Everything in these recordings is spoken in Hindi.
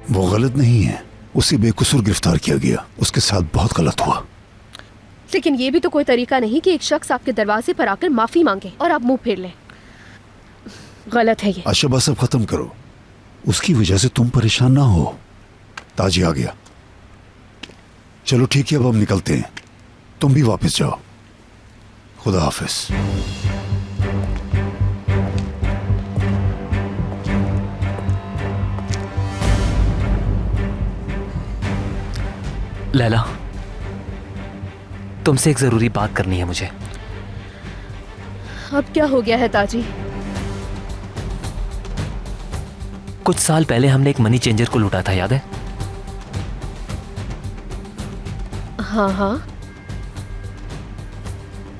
वो गलत नहीं है, उसे बेकसूर गिरफ्तार किया गया, उसके साथ बहुत गलत हुआ। लेकिन ये भी तो कोई तरीका नहीं कि एक शख्स आपके दरवाजे पर आकर माफी मांगे और आप मुंह फेर लें। गलत है ये। आशा सब खत्म करो, उसकी वजह से तुम परेशान ना हो। ताजी आ गया। चलो ठीक है, अब हम निकलते हैं, तुम भी वापस जाओ। खुदा हाफिज। लैला, तुमसे एक जरूरी बात करनी है मुझे। अब क्या हो गया है ताजी? कुछ साल पहले हमने एक मनी चेंजर को लूटा था, याद है? हाँ हाँ।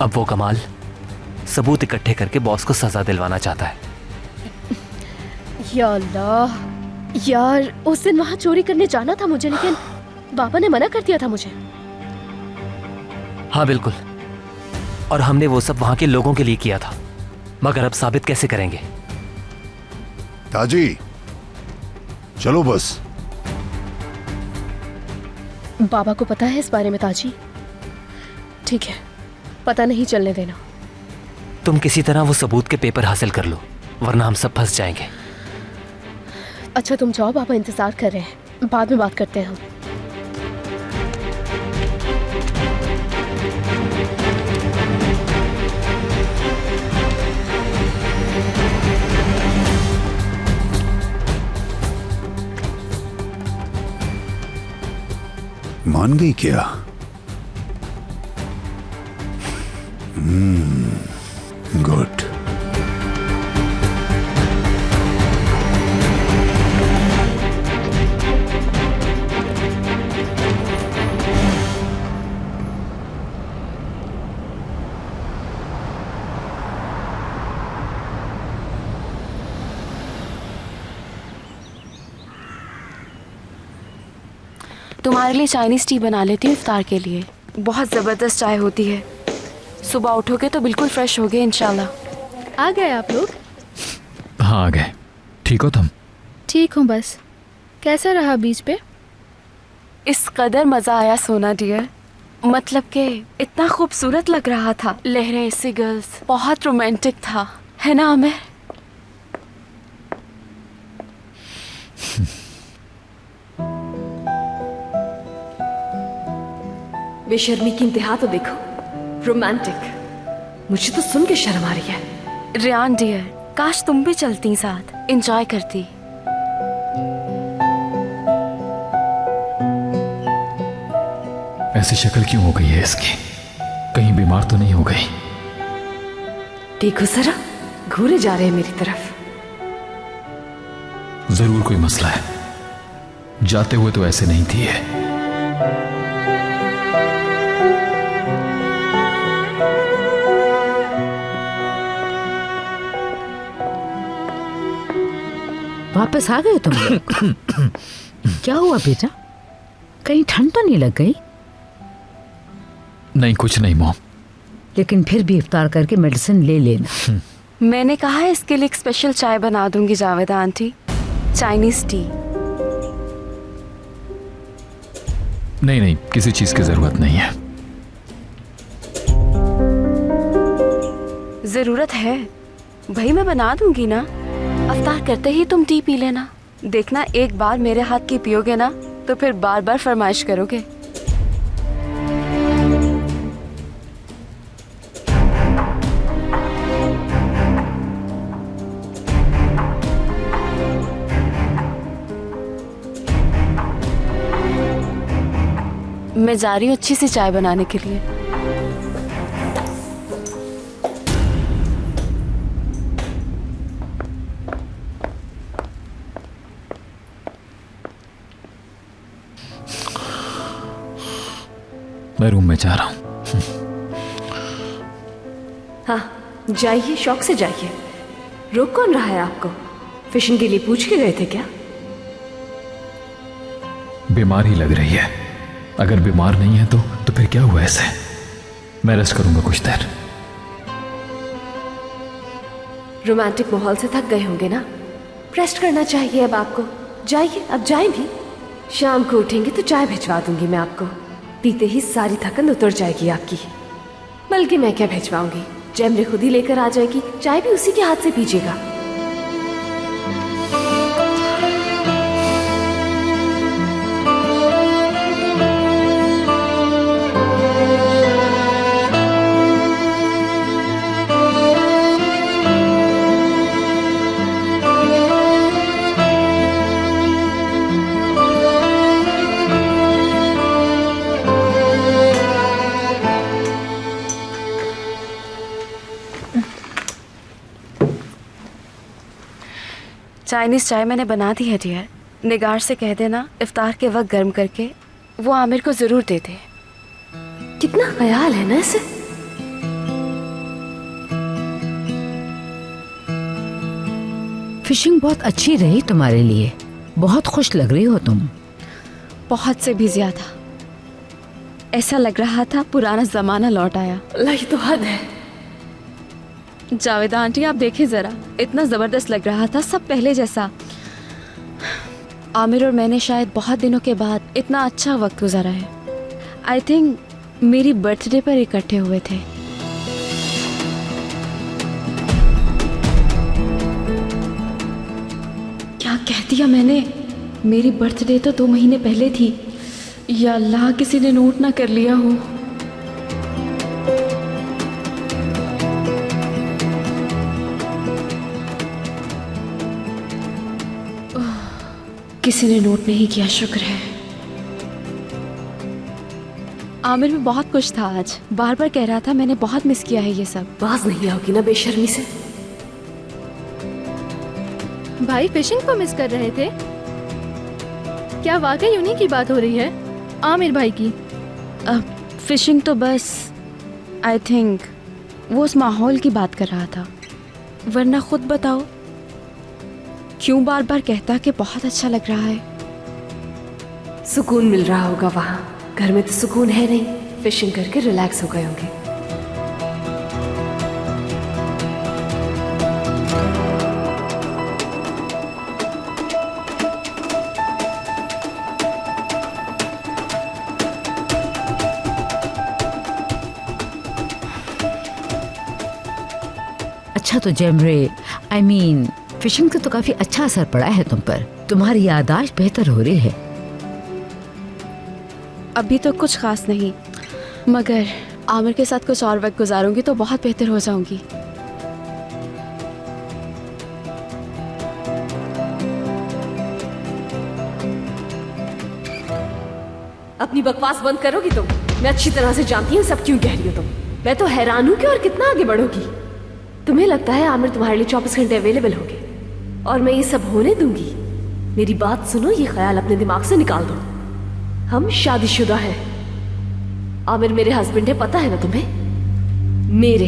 अब वो कमाल सबूत इकट्ठे करके बॉस को सजा दिलवाना चाहता है। या अल्लाह, यार उस दिन वहां चोरी करने जाना था मुझे, लेकिन बाबा ने मना कर दिया था मुझे। हाँ बिल्कुल, और हमने वो सब वहां के लोगों के लिए किया था, मगर अब साबित कैसे करेंगे? ताजी चलो बस। बाबा को पता है इस बारे में ताजी? ठीक है, पता नहीं चलने देना। तुम किसी तरह वो सबूत के पेपर हासिल कर लो, वरना हम सब फंस जाएंगे। अच्छा तुम जाओ, बाबा इंतजार कर रहे हैं, बाद में बात करते हैं हम। मान गई क्या? गुड। तुम्हारे लिए चाइनीज टी बना लेती हूँ इफ्तार के लिए। बहुत ज़बरदस्त चाय होती है, सुबह उठोगे तो बिल्कुल फ्रेश होगे इंशाल्लाह। आ गए आप लोग? हाँ आ गए। ठीक हो तुम? ठीक हूँ बस। कैसा रहा बीच पे? इस कदर मज़ा आया सोना डियर, मतलब कि इतना खूबसूरत लग रहा था, लहरें, सिगल्स, बहुत रोमांटिक था, है ना आमिर? बेशर्मी की इंतहा तो देखो, रोमांटिक। मुझे तो सुन के शर्म आ रही है। रियान डियर, काश तुम भी चलती साथ, एंजॉय करती। ऐसी शक्ल क्यों हो गई है इसकी? कहीं बीमार तो नहीं हो गई? देखो जरा, घूरे जा रहे हैं मेरी तरफ। जरूर कोई मसला है, जाते हुए तो ऐसे नहीं थी है। वापस आ गए तुम लोग? क्या हुआ बेटा, कहीं ठंड तो नहीं लग गई? नहीं कुछ नहीं मॉम। लेकिन फिर भी इफ्तार करके मेडिसिन ले लेना। मैंने कहा है इसके लिए एक स्पेशल चाय बना दूंगी जावेदा आंटी, चाइनीज टी। नहीं नहीं, किसी चीज की जरूरत नहीं है। जरूरत है भाई, मैं बना दूंगी ना। अफ्तार करते ही तुम टी पी लेना, देखना एक बार मेरे हाथ की पियोगे ना तो फिर बार बार फरमाइश करोगे। मैं जा रही हूँ अच्छी सी चाय बनाने के लिए। मैं रूम में जा रहा हूँ। हाँ जाइए, शौक से जाइए। रोक कौन रहा है आपको? फिशिंग के लिए पूछ के गए थे क्या? बीमार ही लग रही है। अगर बीमार नहीं है तो फिर क्या हुआ ऐसे? मैं रेस्ट करूंगा कुछ देर। रोमांटिक माहौल से थक गए होंगे ना, रेस्ट करना चाहिए अब आपको। जाइए, अब जाएं भी। शाम को उठेंगे तो चाय भिजवा दूंगी मैं आपको। पीते ही सारी थकन उतर जाएगी आपकी। बल्कि मैं क्या भिजवाऊंगी, जैमरे खुद ही लेकर आ जाएगी। चाय भी उसी के हाथ से पीजिएगा। चाइनीज चाय मैंने बना दी है डियर। निगार से कह देना इफ्तार के वक्त गर्म करके वो आमिर को जरूर दे दे। कितना ख्याल है ना इसे। फिशिंग बहुत अच्छी रही तुम्हारे लिए, बहुत खुश लग रही हो तुम। बहुत से भी ज्यादा। ऐसा लग रहा था पुराना जमाना लौट आया। अल्लाह, ये तो हद है। जावेदा आंटी आप देखें जरा, इतना जबरदस्त लग रहा था, सब पहले जैसा। आमिर और मैंने शायद बहुत दिनों के बाद इतना अच्छा वक्त गुजारा है। आई थिंक मेरी बर्थडे पर इकट्ठे हुए थे। क्या कह दिया मैंने? मेरी बर्थडे तो 2 महीने पहले थी। या अल्लाह, किसी ने नोट ना कर लिया हो। किसी ने नोट नहीं किया, शुक्र है। आमिर भी बहुत खुश था आज, बार बार कह रहा था मैंने बहुत मिस किया है ये सब। बाज नहीं आओगी ना बेशर्मी से। भाई फिशिंग को मिस कर रहे थे क्या? वाकई उन्हीं की बात हो रही है, आमिर भाई की? फिशिंग तो बस आई थिंक वो उस माहौल की बात कर रहा था। वरना खुद बताओ, क्यों बार बार कहता कि बहुत अच्छा लग रहा है? सुकून मिल रहा होगा वहाँ। घर में तो सुकून है नहीं। फिशिंग करके रिलैक्स हो गए होंगे। अच्छा तो जैमरे, आई मीन फिशिंग से तो काफी अच्छा असर पड़ा है तुम पर। तुम्हारी याददाश्त बेहतर हो रही है। अभी तो कुछ खास नहीं, मगर आमिर के साथ कुछ और वक्त गुजारूंगी तो बहुत बेहतर हो जाऊंगी। अपनी बकवास बंद करोगी तुम? मैं अच्छी तरह से जानती हूँ सब क्यों कह रही हो तुम। मैं तो हैरान हूँ कि और कितना आगे बढ़ोगी। तुम्हें लगता है आमिर तुम्हारे लिए 24 घंटे अवेलेबल होंगे और मैं ये सब होने दूंगी? मेरी बात सुनो, ये ख्याल अपने दिमाग से निकाल दो। हम शादीशुदा हैं। आमिर मेरे हस्बैंड है, पता है ना तुम्हें? मेरे।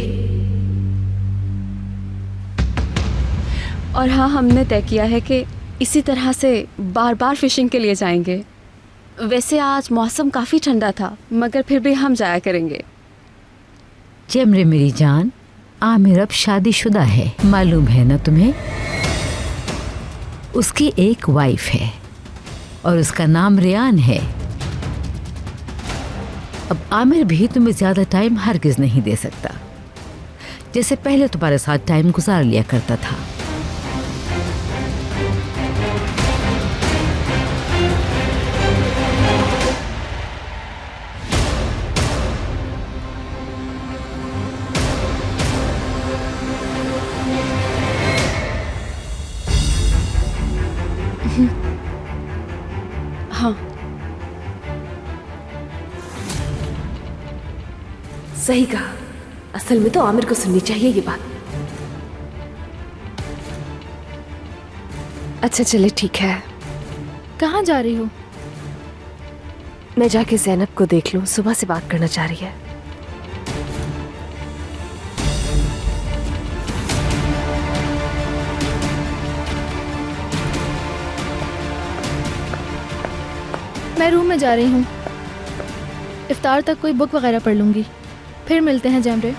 और हाँ, हमने तय किया है कि इसी तरह से बार बार फिशिंग के लिए जाएंगे। वैसे आज मौसम काफ़ी ठंडा था, मगर फिर भी हम जाया करेंगे। जैमरे मेरी जान, आमिर अब शादीशुदा है, मालूम है ना तुम्हें? उसकी एक वाइफ है और उसका नाम रियान है। अब आमिर भी तुम्हें ज्यादा टाइम हरगिज नहीं दे सकता, जैसे पहले तुम्हारे साथ टाइम गुजार लिया करता था। हाँ, सही कहा। असल में तो आमिर को सुननी चाहिए ये बात। अच्छा चले, ठीक है। कहाँ जा रही हो? मैं जाके ज़ैनब को देख लूं, सुबह से बात करना चाह रही है। मैं रूम में जा रही हूँ। इफ्तार तक कोई बुक वगैरह पढ़ लूँगी। फिर मिलते हैं जैमरे।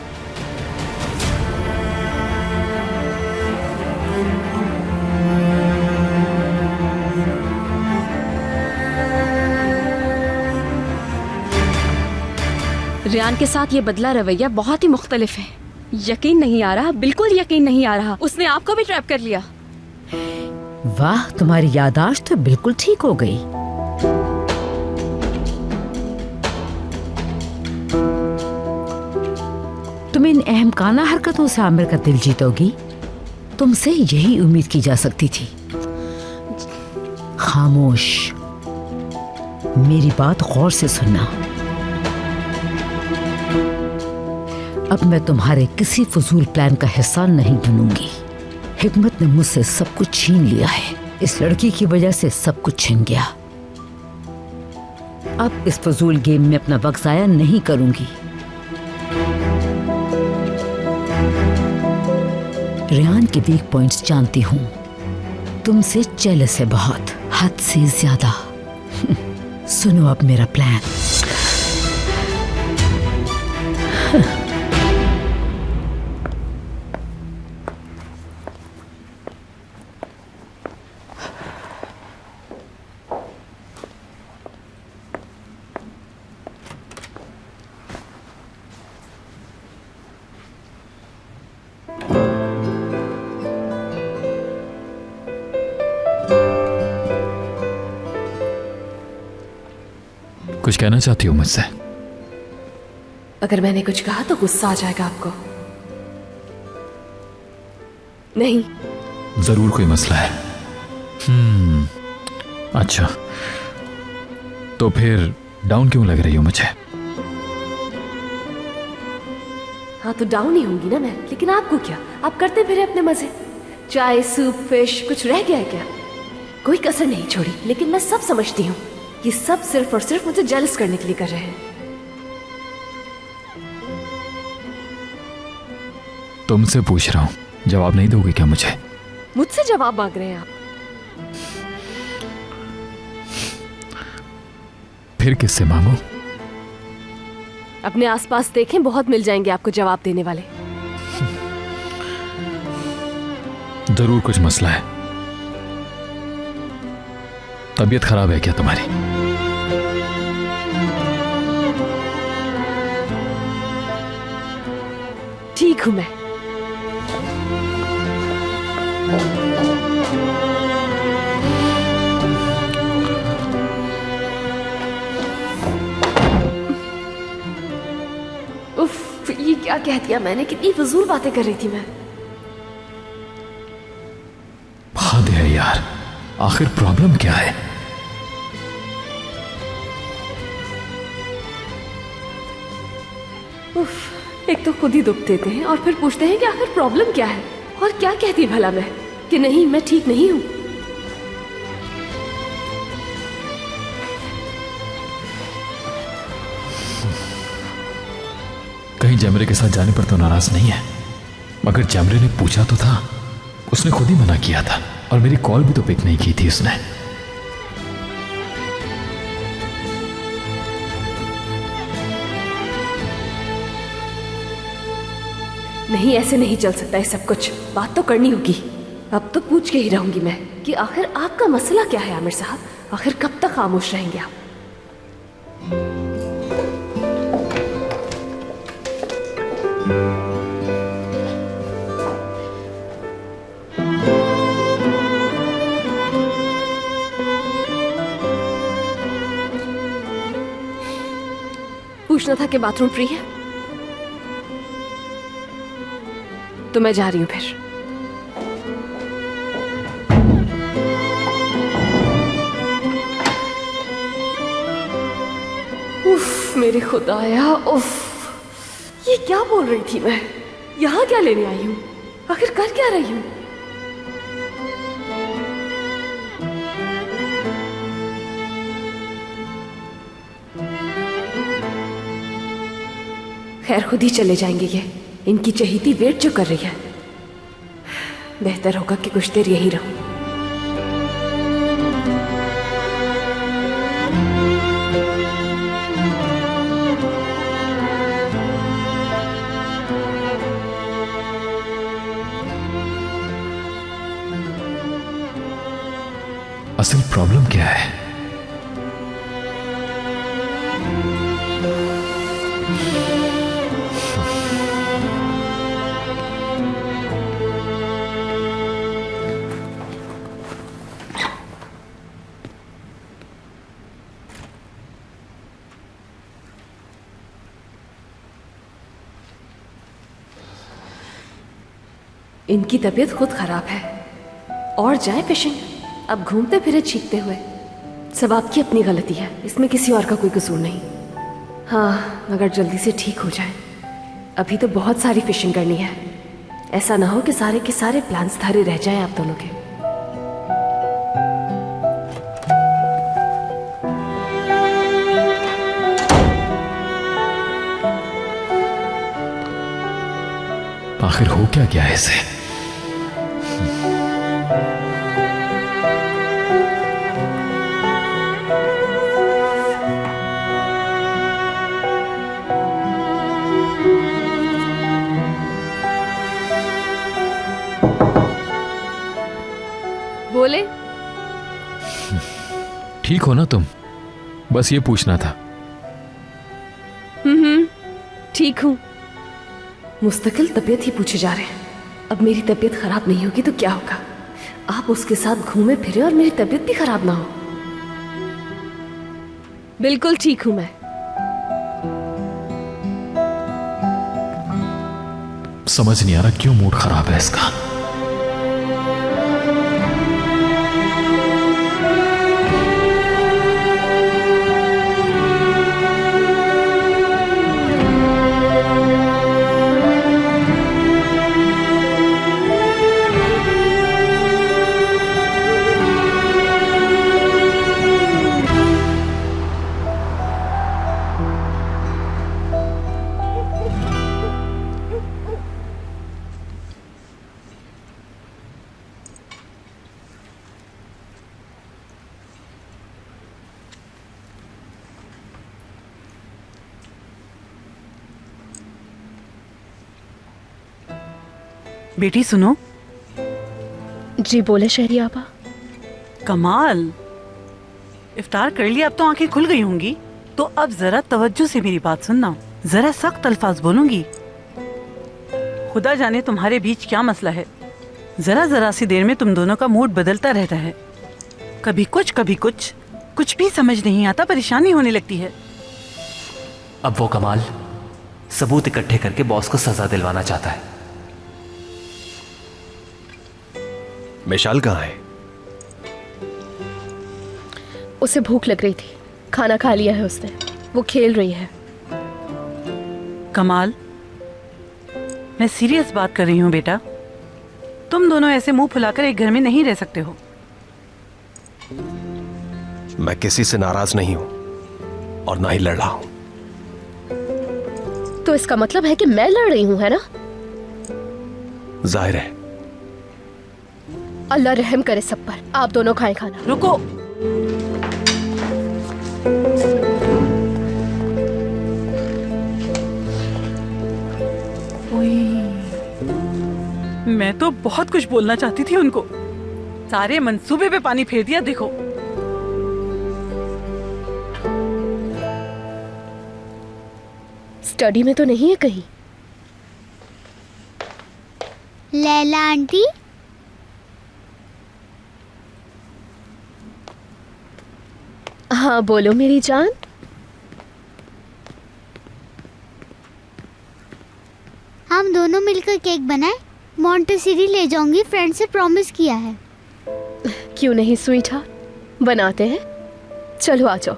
रियान के साथ ये बदला रवैया बहुत ही मुख्तलिफ है। यकीन नहीं आ रहा, बिल्कुल यकीन नहीं आ रहा। उसने आपको भी ट्रैप कर लिया। वाह, तुम्हारी याददाश्त तो बिल्कुल ठीक हो गई। तुम इन अहमकाना हरकतों से आमिर का दिल जीतोगी, तुमसे यही उम्मीद की जा सकती थी। खामोश, मेरी बात गौर से सुनना। अब मैं तुम्हारे किसी फजूल प्लान का हिस्सा नहीं बनूंगी। हिकमत ने मुझसे सब कुछ छीन लिया है। इस लड़की की वजह से सब कुछ छिन गया। अब इस फजूल गेम में अपना वक्त जाया नहीं करूंगी। रियान के वीक पॉइंट्स जानती हूं। तुमसे जेलस है बहुत, हद से ज्यादा। सुनो अब मेरा प्लान। कुछ कहना चाहती हो मुझसे? अगर मैंने कुछ कहा तो गुस्सा आ जाएगा आपको। नहीं। जरूर कोई मसला है। अच्छा, तो फिर डाउन क्यों लग रही हो मुझे? हाँ तो डाउन ही होंगी ना मैं, लेकिन आपको क्या? आप करते फिरे अपने मजे। चाय, सूप, फिश, कुछ रह गया है क्या? कोई कसर नहीं छोड़ी। लेकिन मैं सब समझती हूँ, ये सब सिर्फ और सिर्फ मुझे जेलस करने के लिए कर रहे हैं। तुमसे पूछ रहा हूं, जवाब नहीं दोगे क्या मुझे? मुझसे जवाब मांग रहे हैं आप? फिर किससे मांगो? अपने आसपास देखें, बहुत मिल जाएंगे आपको जवाब देने वाले। जरूर कुछ मसला है। तबीयत खराब है क्या तुम्हारी? ठीक हूं मैं। उफ, ये क्या कह दिया मैंने? कितनी फजूल बातें कर रही थी मैं। हद है यार, आखिर प्रॉब्लम क्या है? उफ, एक तो खुद ही दुख देते हैं और फिर पूछते हैं कि आखिर प्रॉब्लम क्या है। और क्या कहती भला मैं कि नहीं, मैं ठीक नहीं हूं। कहीं जमरे के साथ जाने पर तो नाराज नहीं है? मगर जमरे ने पूछा तो था, उसने खुद ही मना किया था और मेरी कॉल भी तो पिक नहीं की थी उसने। नहीं, ऐसे नहीं चल सकता है सब कुछ। बात तो करनी होगी। अब तो पूछ के ही रहूंगी मैं कि आखिर आपका मसला क्या है आमिर साहब? आखिर कब तक खामोश रहेंगे आप? पूछना था कि बाथरूम फ्री है? तो मैं जा रही हूं फिर। उफ, मेरे खुदाया, उफ, ये क्या बोल रही थी मैं? यहां क्या लेने आई हूं? आखिर कर क्या रही हूं? खैर, खुद ही चले जाएंगे ये। इनकी चहीती वेट जो कर रही है। बेहतर होगा कि कुछ देर यहीं रहूं। असल प्रॉब्लम क्या है? इनकी तबीयत खुद खराब है और जाए फिशिंग, अब घूमते फिरे चीखते हुए। सब आपकी अपनी गलती है, इसमें किसी और का कोई कसूर नहीं। हाँ, मगर जल्दी से ठीक हो जाए। अभी तो बहुत सारी फिशिंग करनी है, ऐसा ना हो कि सारे के सारे प्लान्स धरे रह जाएं आप दोनों के। आखिर हो क्या गया है इसे? बोले ठीक हो ना तुम? बस ये पूछना था। ठीक हूँ। मुस्तकिल तबीयत ही पूछे जा रहे हैं। अब मेरी तबीयत खराब नहीं होगी तो क्या होगा? आप उसके साथ घूमे फिरे और मेरी तबीयत भी खराब ना हो। बिल्कुल ठीक हूं मैं। समझ नहीं आ रहा क्यों मूड खराब है इसका। बेटी सुनो। जी बोले शहरी आपा। कमाल, इफ्तार कर लिया, अब तो आंखें खुल गई होंगी। तो अब जरा तवज्जो से मेरी बात सुनना, जरा सख्त अल्फाज बोलूंगी। खुदा जाने तुम्हारे बीच क्या मसला है। जरा जरा सी देर में तुम दोनों का मूड बदलता रहता है, कभी कुछ कभी कुछ, कुछ भी समझ नहीं आता, परेशानी होने लगती है। अब वो कमाल सबूत इकट्ठे करके बॉस को सजा दिलवाना चाहता है। मिशाल कहाँ है? उसे भूख लग रही थी, खाना खा लिया है उसने, वो खेल रही है। कमाल, मैं सीरियस बात कर रही हूँ बेटा। तुम दोनों ऐसे मुंह फुलाकर एक घर में नहीं रह सकते हो। मैं किसी से नाराज नहीं हूं और ना ही लड़ रहा हूं। तो इसका मतलब है कि मैं लड़ रही हूँ, है ना? जाहिर है। अल्लाह रहम करे सब पर। आप दोनों खाएं खाना। रुको, मैं तो बहुत कुछ बोलना चाहती थी उनको, सारे मंसूबे पे पानी फेर दिया। देखो स्टडी में तो नहीं है कहीं? लैला आंटी, हाँ बोलो मेरी जान। हम दोनों मिलकर केक बनाए, मॉन्टेसरी ले जाऊंगी, फ्रेंड से प्रॉमिस किया है। क्यों नहीं स्वीट हार्ट, बनाते हैं। चलो आ जाओ।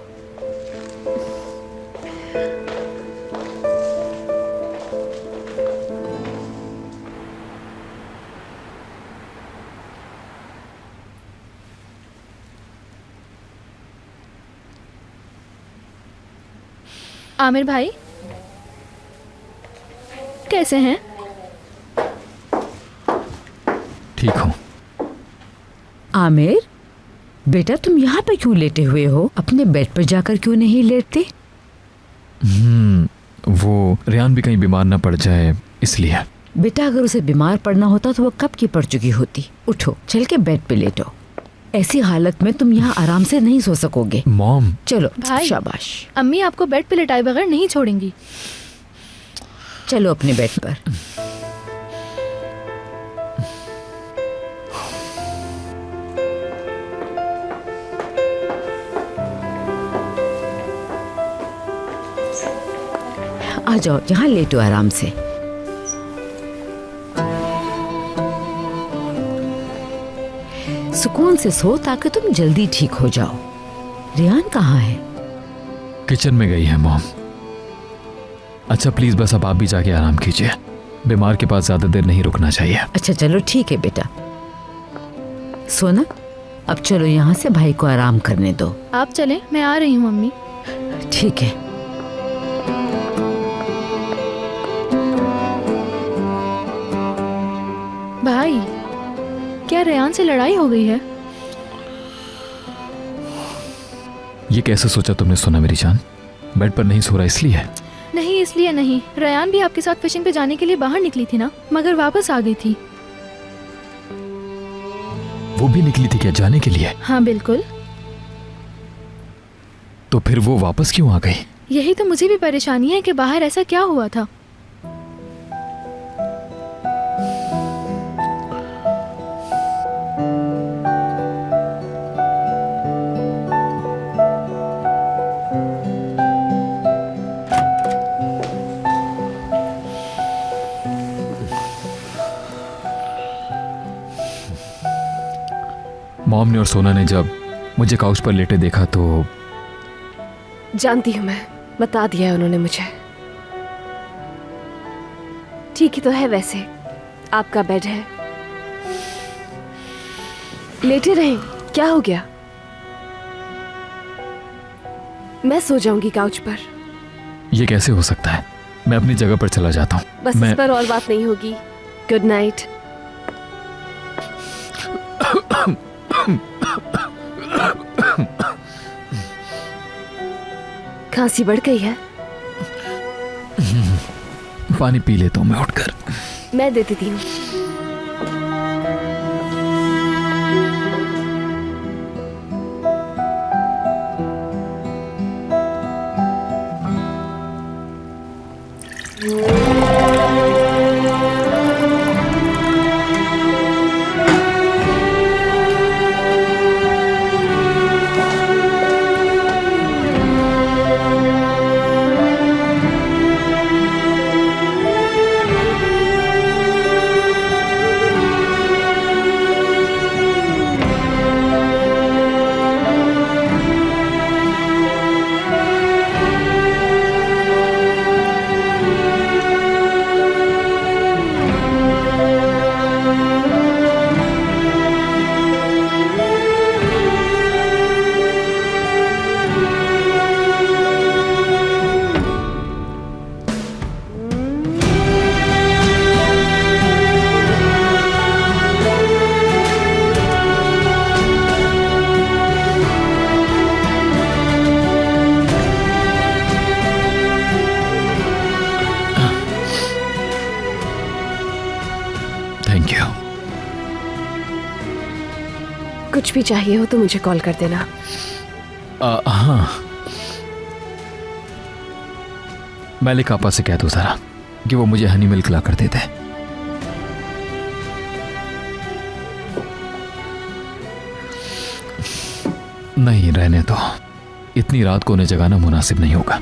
आमिर भाई कैसे हैं? ठीक हूँ। आमिर बेटा, तुम यहाँ पे क्यों लेटे हुए हो? अपने बेड पर जाकर क्यों नहीं लेटते? वो रेहान भी कहीं बीमार ना पड़ जाए इसलिए। बेटा, अगर उसे बीमार पड़ना होता तो वो कब की पड़ चुकी होती। उठो, चल के बेड पे लेटो। ऐसी हालत में तुम यहाँ आराम से नहीं सो सकोगे। मॉम, चलो भाई, शाबाश। अम्मी आपको बेड पे लिटाए बगैर नहीं छोड़ेंगी। चलो अपने बेड पर। आ जाओ, यहाँ लेटो आराम से। सुकून से सो ताकि तुम जल्दी ठीक हो जाओ। रियान कहाँ है? किचन में गई है मॉम। अच्छा प्लीज बस अब आप भी जाके आराम कीजिए, बीमार के पास ज्यादा देर नहीं रुकना चाहिए। अच्छा चलो ठीक है बेटा। सोना अब चलो यहाँ से भाई को आराम करने दो। आप चलें, मैं आ रही हूँ मम्मी। ठीक है। भाई, क्या रेयान से लड़ाई हो गई है? ये कैसे सोचा तुमने सोना मेरी जान? बेड पर नहीं सो रहा इसलिए? नहीं इसलिए नहीं, रेयान भी आपके साथ फिशिंग पे जाने के लिए बाहर निकली थी ना, मगर वापस आ गई थी। वो भी निकली थी क्या जाने के लिए? हाँ बिल्कुल। तो फिर वो वापस क्यों आ गई? यही तो मुझे भी परेशानी है कि बाहर ऐसा क्या हुआ था। मॉम ने और सोना ने जब मुझे काउच पर लेटे देखा तो जानती हूँ मैं, बता दिया है उन्होंने मुझे। ठीक ही तो है वैसे, आपका बेड है, लेटे रहें, क्या हो गया? मैं सो जाऊंगी काउच पर। ये कैसे हो सकता है? मैं अपनी जगह पर चला जाता हूँ। बस इस पर और बात नहीं होगी। Good night. खांसी बढ़ गई है? पानी पी लेता हूँ मैं उठकर। मैं दे देती हूँ। Thank you. कुछ भी चाहिए हो तो मुझे कॉल कर देना। हाँ, मैलिक आपा से कह दो जरा कि वो मुझे हनी मिल्क ला कर देते। नहीं रहने दो, इतनी रात को उन्हें जगाना मुनासिब नहीं होगा।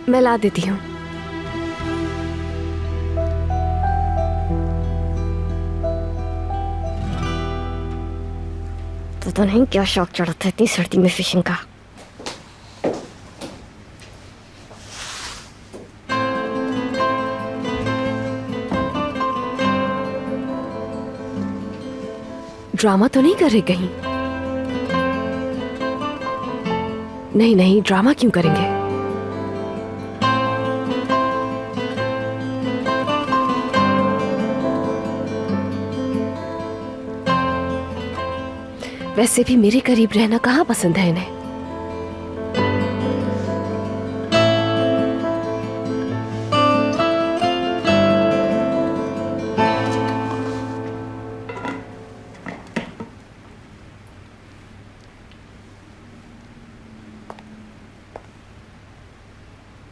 मैं ला देती हूँ। तो नहीं क्या शौक चढ़ा था इतनी सर्दी में फिशिंग का। ड्रामा तो नहीं कर रहे कहीं? नहीं नहीं, ड्रामा क्यों करेंगे? वैसे भी मेरे करीब रहना कहाँ पसंद है इन्हें।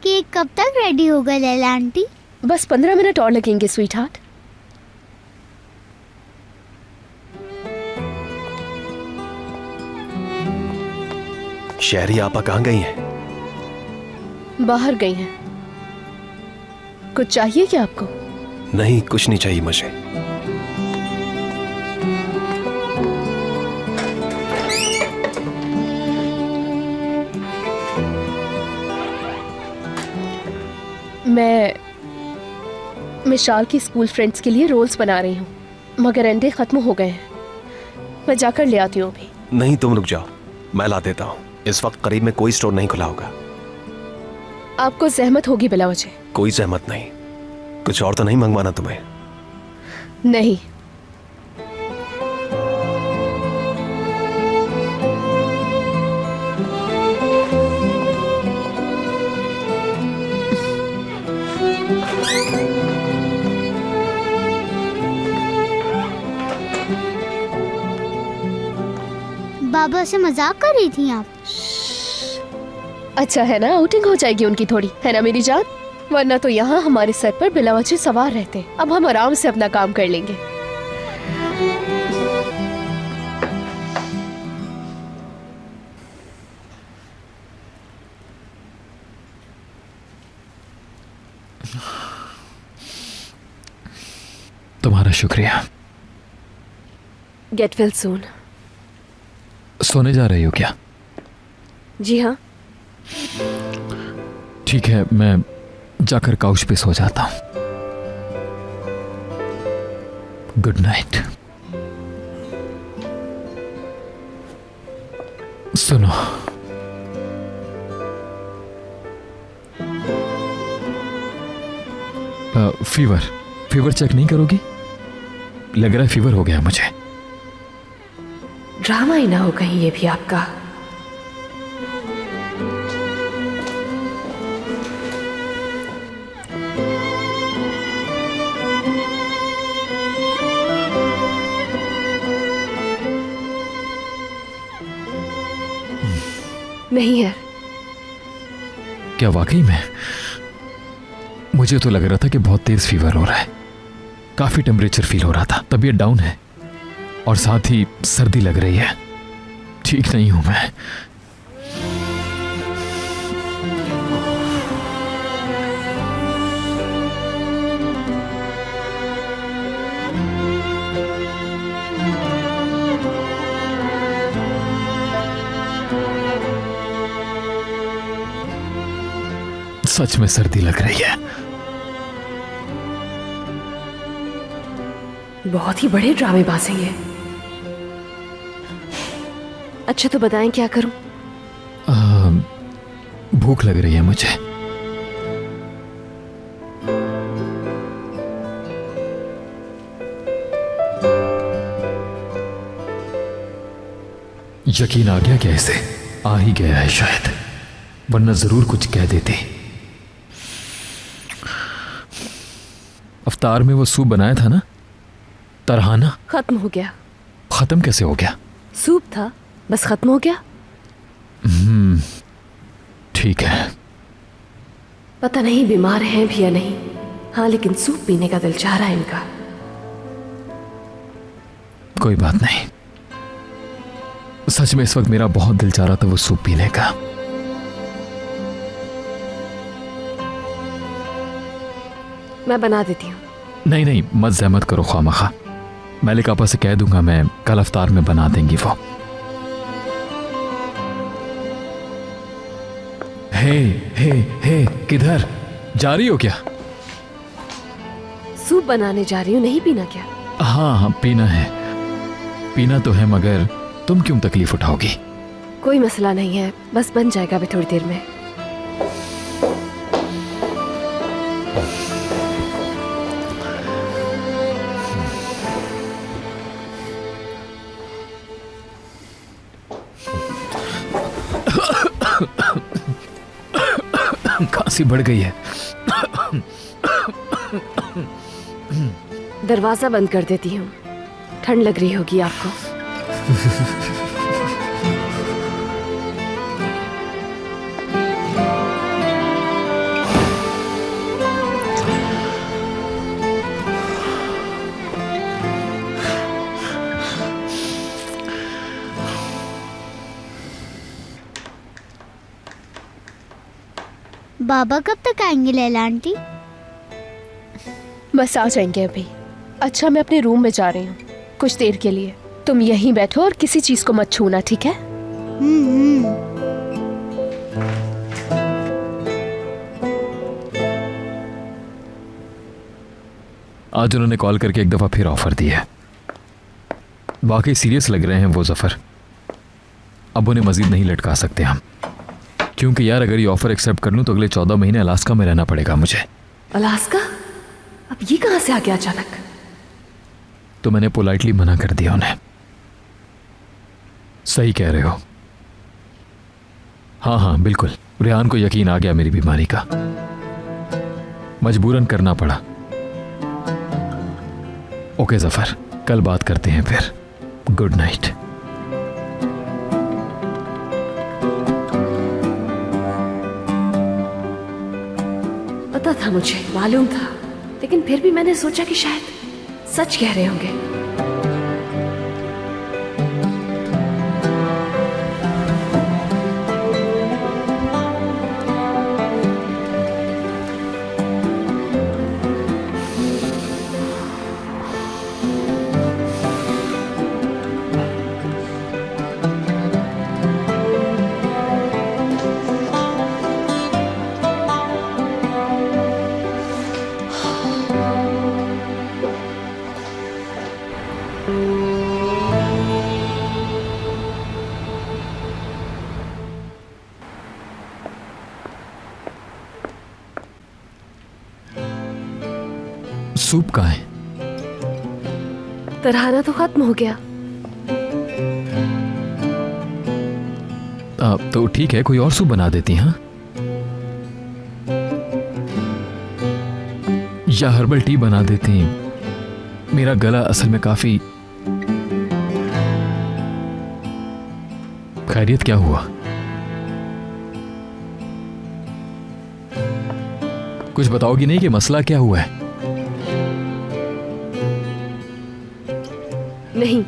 केक कब तक रेडी होगा लैला आंटी? बस 15 मिनट और लगेंगे स्वीट हार्ट। शहरी आपा कहाँ गई हैं? बाहर गई हैं। कुछ चाहिए क्या आपको? नहीं, कुछ नहीं चाहिए मुझे। मैं मिशाल की स्कूल फ्रेंड्स के लिए रोल्स बना रही हूँ, मगर अंडे खत्म हो गए हैं। मैं जाकर ले आती हूँ अभी। नहीं, तुम रुक जाओ, मैं ला देता हूँ। इस वक्त करीब में कोई स्टोर नहीं खुला होगा। आपको जहमत होगी बिला वजह। कोई जहमत नहीं। कुछ और तो नहीं मंगवाना तुम्हें? नहीं। बाबा से मजाक कर रही थी आप? अच्छा है ना, आउटिंग हो जाएगी उनकी थोड़ी, है ना मेरी जान? वरना तो यहाँ हमारे सर पर बिला वजह सवार रहते। अब हम आराम से अपना काम कर लेंगे। तुम्हारा शुक्रिया। Get well soon. सोने जा रही हो क्या? जी हाँ। ठीक है, मैं जाकर काउच पे सो जाता हूं। Good night. सुनो, फीवर चेक नहीं करोगी? लग रहा है फीवर हो गया मुझे। ड्रामा ही ना हो कहीं ये भी आपका। नहीं है। क्या वाकई में? मुझे तो लग रहा था कि बहुत तेज फीवर हो रहा है। काफी टेम्परेचर फील हो रहा था। तबीयत डाउन है और साथ ही सर्दी लग रही है। ठीक नहीं हूं मैं। सच में सर्दी लग रही है। बहुत ही बड़े ड्रामेबाज हैं ये। अच्छा तो बताएं क्या करूं? भूख लग रही है मुझे। यकीन आ गया क्या इसे? आ ही गया है शायद, वरना जरूर कुछ कह देती। अवतार में वो सूप बनाया था ना, तरहाना, खत्म हो गया। खत्म कैसे हो गया? सूप था, बस खत्म हो गया। ठीक है। पता नहीं बीमार हैं भी या नहीं। हाँ, लेकिन सूप पीने का दिल चाह रहा है इनका। कोई बात नहीं। सच में इस वक्त मेरा बहुत दिल चाह रहा था वो सूप पीने का। मैं बना देती हूँ। नहीं नहीं, मत ज़हमत करो ख्वामखा। मलिक आपा से कह दूंगा मैं, कल अफ्तार में बना देंगी वो। हे, किधर जा रही हो क्या? सूप बनाने जा रही हूँ, नहीं पीना क्या? हाँ, पीना है। पीना तो है, मगर तुम क्यों तकलीफ उठाओगी? कोई मसला नहीं है, बस बन जाएगा अभी थोड़ी देर में। खांसी बढ़ गई है। दरवाजा बंद कर देती हूँ, ठंड लग रही होगी आपको। बाबा कब तक आएंगे लैला आंटी? बस आ जाएंगे अभी। अच्छा, मैं अपने रूम में जा रही हूँ कुछ देर के लिए। तुम यहीं बैठो और किसी चीज को मत छूना, ठीक है? आज उन्होंने कॉल करके एक दफ़ा फिर ऑफर दिया है। वाकई सीरियस लग रहे हैं वो जफर। अब उन्हें मजीद नहीं लटका सकते हम, क्योंकि यार अगर ये ऑफर एक्सेप्ट कर लूँ तो अगले 14 महीने अलास्का में रहना पड़ेगा मुझे। अलास्का? अब ये कहां से आ गया अचानक? तो मैंने पोलाइटली मना कर दिया उन्हें। सही कह रहे हो। हाँ हाँ बिल्कुल, रेहान को यकीन आ गया मेरी बीमारी का, मजबूरन करना पड़ा। ओके जफर, कल बात करते हैं फिर। Good night. पता था, मुझे मालूम था, लेकिन फिर भी मैंने सोचा कि शायद सच कह रहे होंगे। सूप कहाँ है? तरहाना तो खत्म हो गया। तो ठीक है, कोई और सूप बना देती। हाँ, या हर्बल टी बना देती। मेरा गला असल में काफी। खैरियत क्या हुआ? कुछ बताओगी नहीं कि मसला क्या हुआ है? नहीं।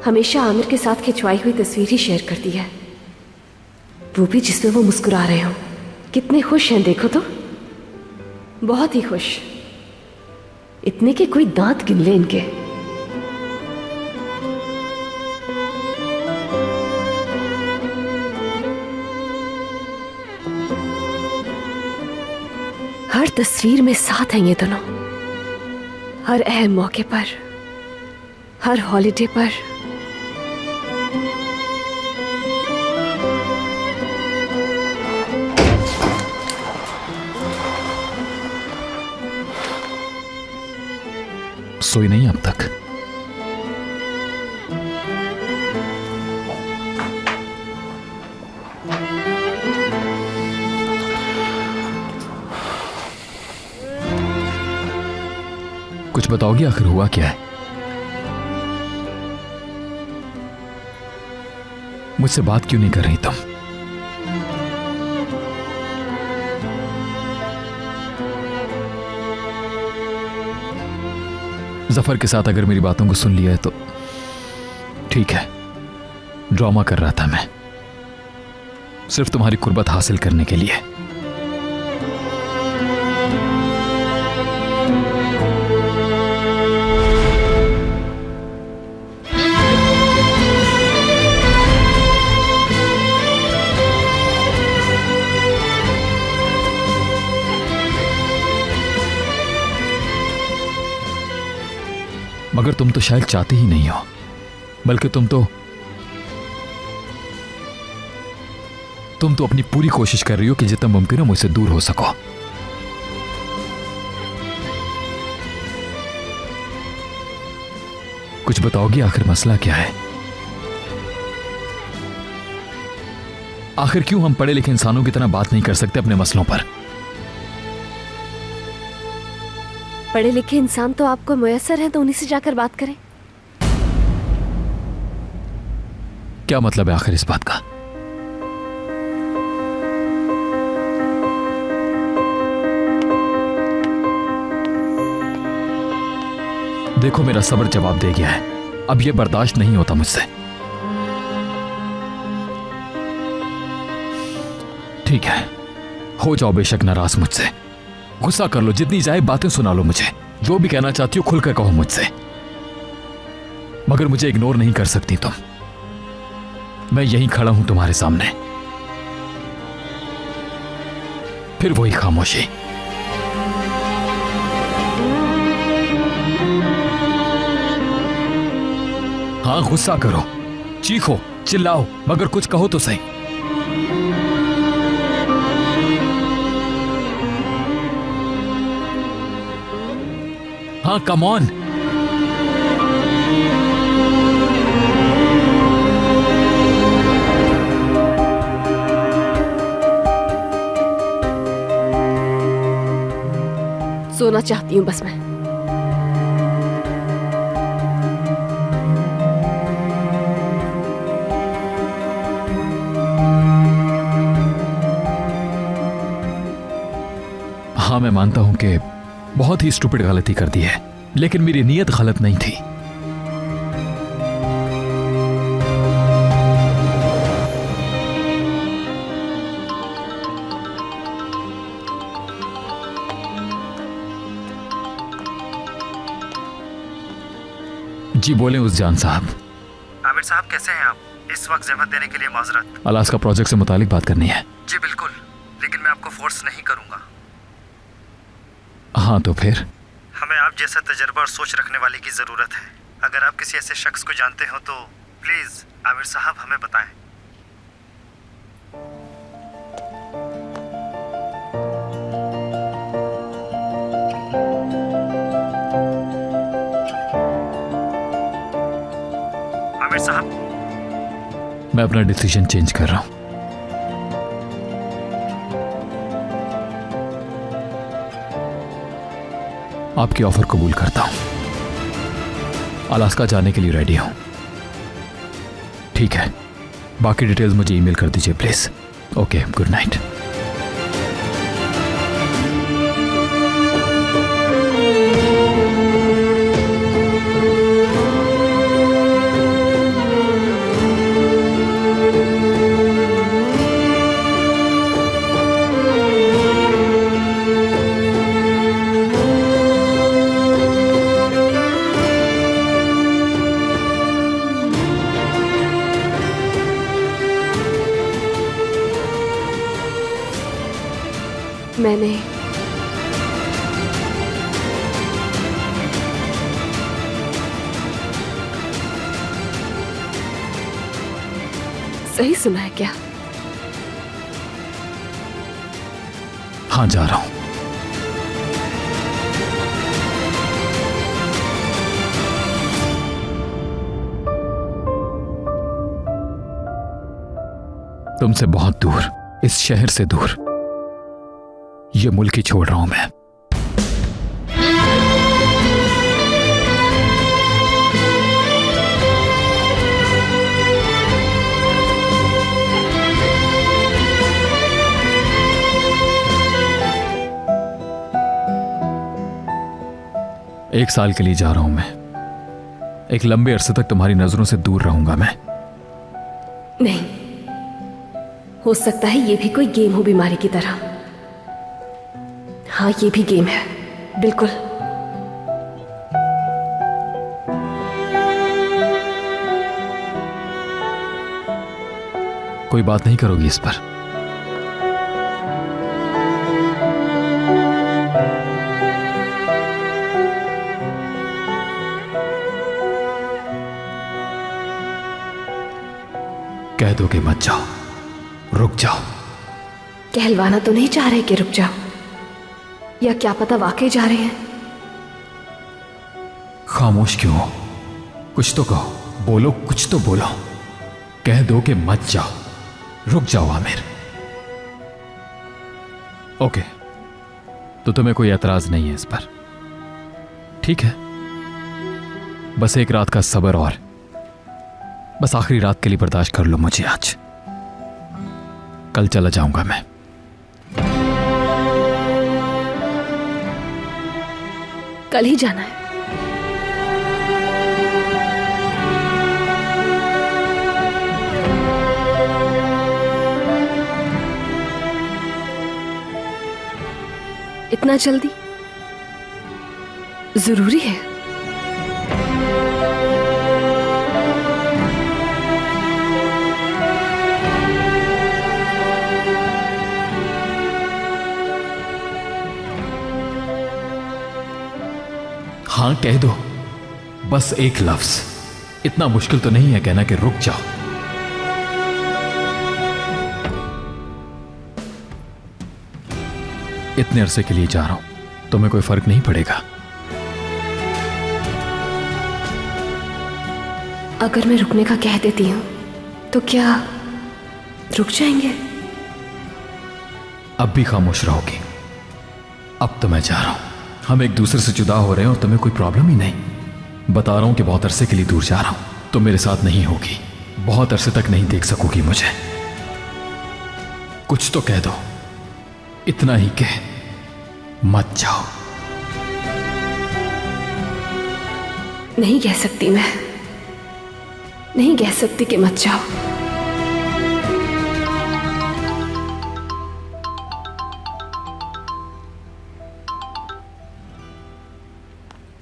हमेशा आमिर के साथ खिंचवाई हुई तस्वीर ही शेयर करती है, वो भी जिसमें वो मुस्कुरा रहे हो। कितने खुश हैं देखो तो, बहुत ही खुश, इतने के कोई दांत गिन ले इनके। हर तस्वीर में साथ हैं ये दोनों, हर अहम मौके पर, हर हॉलिडे पर। सोई नहीं अब तक? कुछ बताओगी आखिर हुआ क्या है? मुझसे बात क्यों नहीं कर रही तुम? जफर के साथ अगर मेरी बातों को सुन लिया है तो ठीक है, ड्रामा कर रहा था मैं, सिर्फ तुम्हारी कुर्बत हासिल करने के लिए। मगर तुम तो शायद चाहती ही नहीं हो, बल्कि तुम तो अपनी पूरी कोशिश कर रही हो कि जितना मुमकिन हो मुझसे दूर हो सको। कुछ बताओगी आखिर मसला क्या है? आखिर क्यों हम पढ़े लिखे इंसानों की तरह बात नहीं कर सकते अपने मसलों पर? पढ़े लिखे इंसान तो आपको मुयस्सर हैं, तो उन्हीं से जाकर बात करें। क्या मतलब है आखिर इस बात का? देखो मेरा सब्र जवाब दे गया है, अब यह बर्दाश्त नहीं होता मुझसे। ठीक है, हो जाओ बेशक नाराज मुझसे, गुस्सा कर लो, जितनी चाहे बातें सुना लो मुझे, जो भी कहना चाहती हो खुलकर कहो मुझसे, मगर मुझे इग्नोर नहीं कर सकती तुम। मैं यहीं खड़ा हूं तुम्हारे सामने, फिर वही खामोशी। हाँ, गुस्सा करो, चीखो, चिल्लाओ, मगर कुछ कहो तो सही। हाँ, कम ऑन। सोना चाहती हूँ बस मैं। हाँ, मैं मानता हूं कि बहुत ही स्टूपिड गलती कर दी है, लेकिन मेरी नीयत गलत नहीं थी। जी बोले उस जान साहब। आमिर साहब कैसे हैं आप? इस वक्त जहमत देने के लिए माजरत। अलास्का प्रोजेक्ट से मुतालिक बात करनी है। जी बिल्कुल, लेकिन मैं आपको फोर्स नहीं करूंगा। हाँ तो फिर? हमें आप जैसा तजर्बा और सोच रखने वाले की जरूरत है। अगर आप किसी ऐसे शख्स को जानते हो तो प्लीज आमिर साहब हमें बताएं। आमिर साहब, मैं अपना डिसीजन चेंज कर रहा हूं। आपकी ऑफर कबूल करता हूं, अलास्का जाने के लिए रेडी हूं। ठीक है, बाकी डिटेल्स मुझे ईमेल कर दीजिए प्लीज। Okay, good night. मैंने सही सुना है क्या? हाँ, जा रहा हूं। तुमसे बहुत दूर, इस शहर से दूर, ये मुल्क ही छोड़ रहा हूं मैं। एक साल के लिए जा रहा हूं मैं। एक लंबे अरसे तक तुम्हारी नजरों से दूर रहूंगा मैं। नहीं, हो सकता है ये भी कोई गेम हो बीमारी की तरह। हाँ, ये भी गेम है, बिल्कुल। कोई बात नहीं करोगी इस पर? कह दो कि मत जाओ, रुक जाओ। कहलवाना तो नहीं चाह रहे कि रुक जाओ, या क्या पता वाकई जा रहे हैं। खामोश क्यों हो? कुछ तो कहो, बोलो, कुछ तो बोलो। कह दो कि मत जाओ, रुक जाओ आमिर। ओके, तो तुम्हें कोई एतराज नहीं है इस पर? ठीक है, बस एक रात का सब्र, और बस आखिरी रात के लिए बर्दाश्त कर लो मुझे आज। कल चला जाऊंगा मैं। कल ही जाना है? इतना जल्दी? जरूरी है? हाँ कह दो, बस एक लफ्ज। इतना मुश्किल तो नहीं है कहना कि रुक जाओ। इतने अरसे के लिए जा रहा हूं, तुम्हें कोई फर्क नहीं पड़ेगा। अगर मैं रुकने का कह देती हूं तो क्या रुक जाएंगे? अब भी खामोश रहोगी? अब तो मैं जा रहा हूं। हम एक दूसरे से जुदा हो रहे हैं और तुम्हें कोई प्रॉब्लम ही नहीं। बता रहा हूं कि बहुत अरसे के लिए दूर जा रहा हूं। तुम मेरे साथ नहीं होगी, बहुत अरसे तक नहीं देख सकोगी मुझे। कुछ तो कह दो, इतना ही कह, मत जाओ। नहीं कह सकती, मैं नहीं कह सकती कि मत जाओ।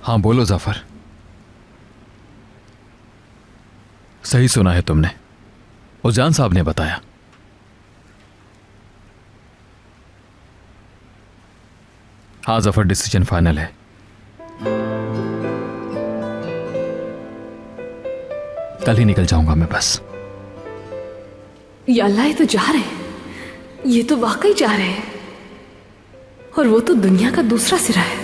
हाँ बोलो जाफर। सही सुना है तुमने, उजान साहब ने बताया। हाँ जफर, डिसीजन फाइनल है। कल ही निकल जाऊंगा मैं बस। या अल्लाह, ये तो जा रहे हैं, ये तो वाकई जा रहे हैं, और वो तो दुनिया का दूसरा सिरा है।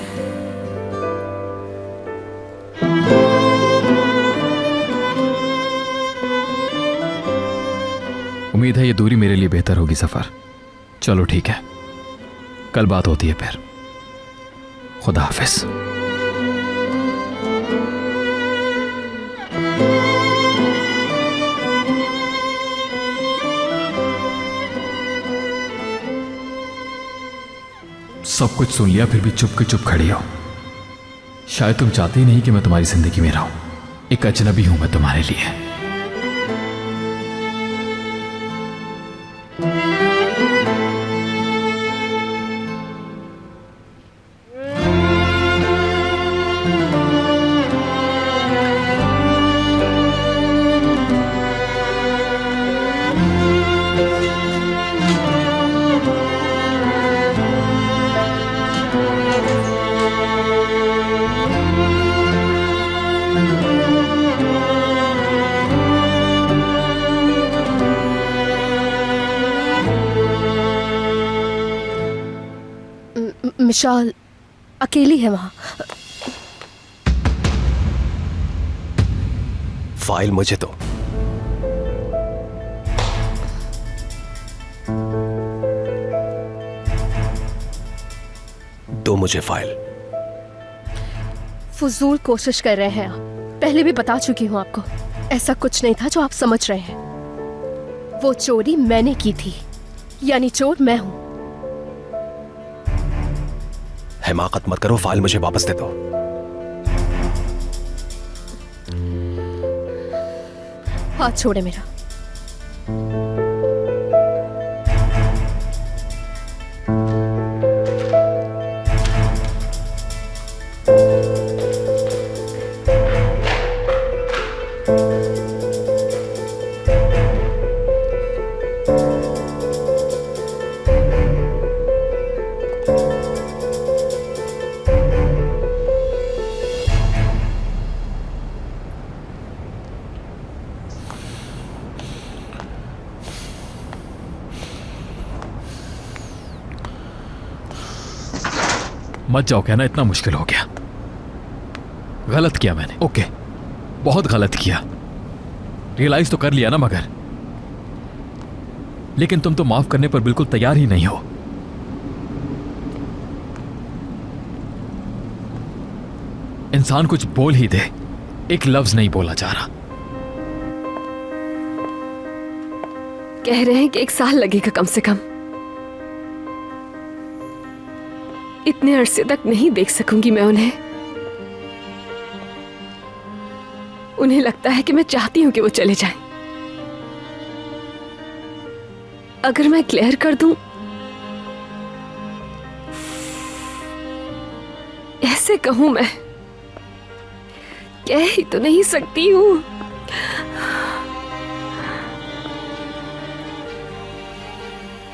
उम्मीद है ये दूरी मेरे लिए बेहतर होगी सफर। चलो ठीक है, कल बात होती है फिर। खुदा हाफिज। सब कुछ सुन लिया फिर भी चुप के चुप खड़ी हो। शायद तुम चाहते ही नहीं कि मैं तुम्हारी जिंदगी में रहूं। एक अजनबी हूं मैं तुम्हारे लिए। मिशाल अकेली है वहां। फाइल मुझे दो। दो मुझे फाइल। फजूल कोशिश कर रहे हैं आप। पहले भी बता चुकी हूँ आपको, ऐसा कुछ नहीं था जो आप समझ रहे हैं। वो चोरी मैंने की थी, यानी चोर मैं हूं। हिमाकत मत करो, फाइल मुझे वापस दे दो। हाथ छोड़े मेरा। मत जाओ, कहना इतना मुश्किल हो गया। गलत किया मैंने, ओके, बहुत गलत किया, रियलाइज तो कर लिया ना, मगर लेकिन तुम तो माफ करने पर बिल्कुल तैयार ही नहीं हो। इंसान कुछ बोल ही दे, एक लफ्ज नहीं बोला जा रहा। कह रहे हैं कि 1 साल लगेगा कम से कम। इतने अरसे तक नहीं देख सकूंगी मैं उन्हें। उन्हें लगता है कि मैं चाहती हूं कि वो चले जाएं। अगर मैं क्लियर कर दूं, ऐसे कहूं मैं, कह ही तो नहीं सकती हूं।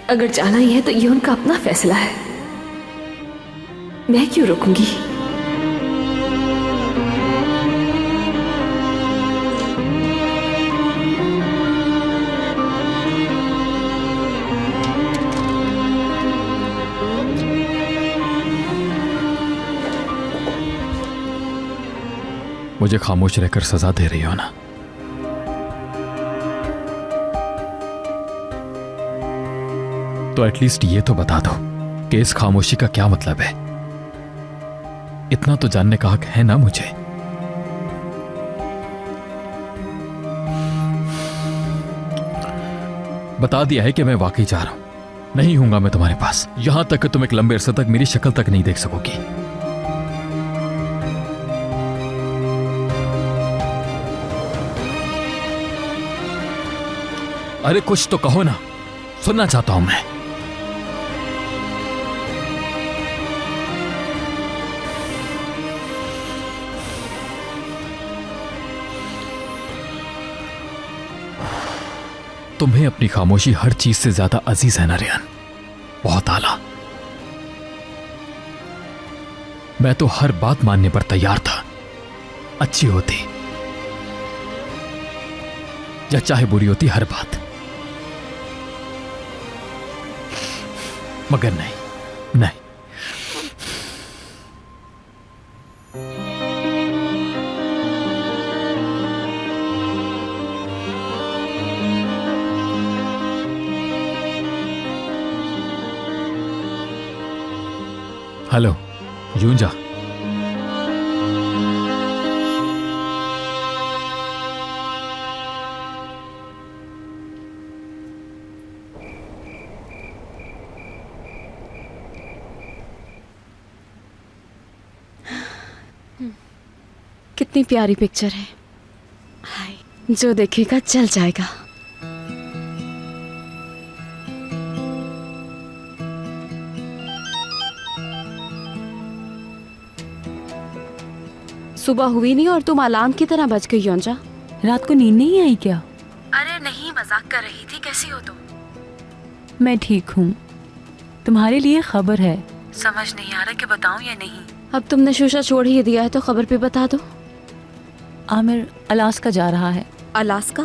अगर जाना ही है तो ये उनका अपना फैसला है, मैं क्यों रोकूंगी? मुझे खामोश रहकर सजा दे रही हो ना? तो एटलीस्ट ये तो बता दो कि इस खामोशी का क्या मतलब है। इतना तो जानने का हक है ना मुझे। बता दिया है कि मैं वाकई जा रहा हूं, नहीं हूंगा मैं तुम्हारे पास, यहां तक कि तुम एक लंबे अरसे तक मेरी शक्ल तक नहीं देख सकोगी। अरे कुछ तो कहो ना, सुनना चाहता हूं मैं। तुम्हें अपनी खामोशी हर चीज से ज्यादा अजीज है ना रियान? बहुत आला। मैं तो हर बात मानने पर तैयार था, अच्छी होती या चाहे बुरी होती, हर बात। मगर नहीं, नहीं, हेलो, यूं जा। कितनी प्यारी पिक्चर है। हाय, जो देखेगा चल जाएगा। सुबह हुई नहीं और तुम अलार्म की तरह बज गई योंजा। रात को नींद नहीं आई क्या? अरे नहीं, मजाक कर रही थी। कैसी हो तुम? मैं ठीक हूँ। तुम्हारे लिए खबर है। समझ नहीं आ रहा कि बताऊं या नहीं। अब तुमने शीशा छोड़ ही दिया है तो खबर पे बता दो। आमिर अलास्का जा रहा है। अलास्का?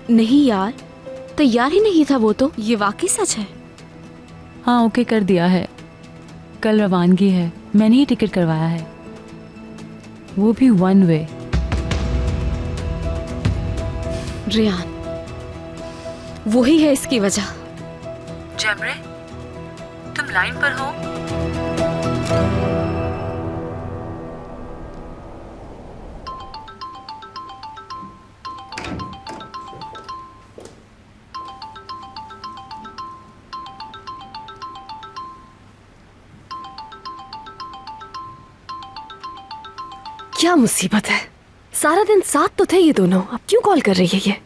नहीं यार, तैयार ही नहीं था वो तो। ये वाकई सच है? हाँ, ओके कर दिया है। कल रवानगी है, मैंने ही टिकट करवाया है, वो भी 1 वे। रियान, वही है इसकी वजह। जेमरे, तुम लाइन पर हो? क्या मुसीबत है, सारा दिन साथ तो थे ये दोनों, अब क्यों कॉल कर रही है ये?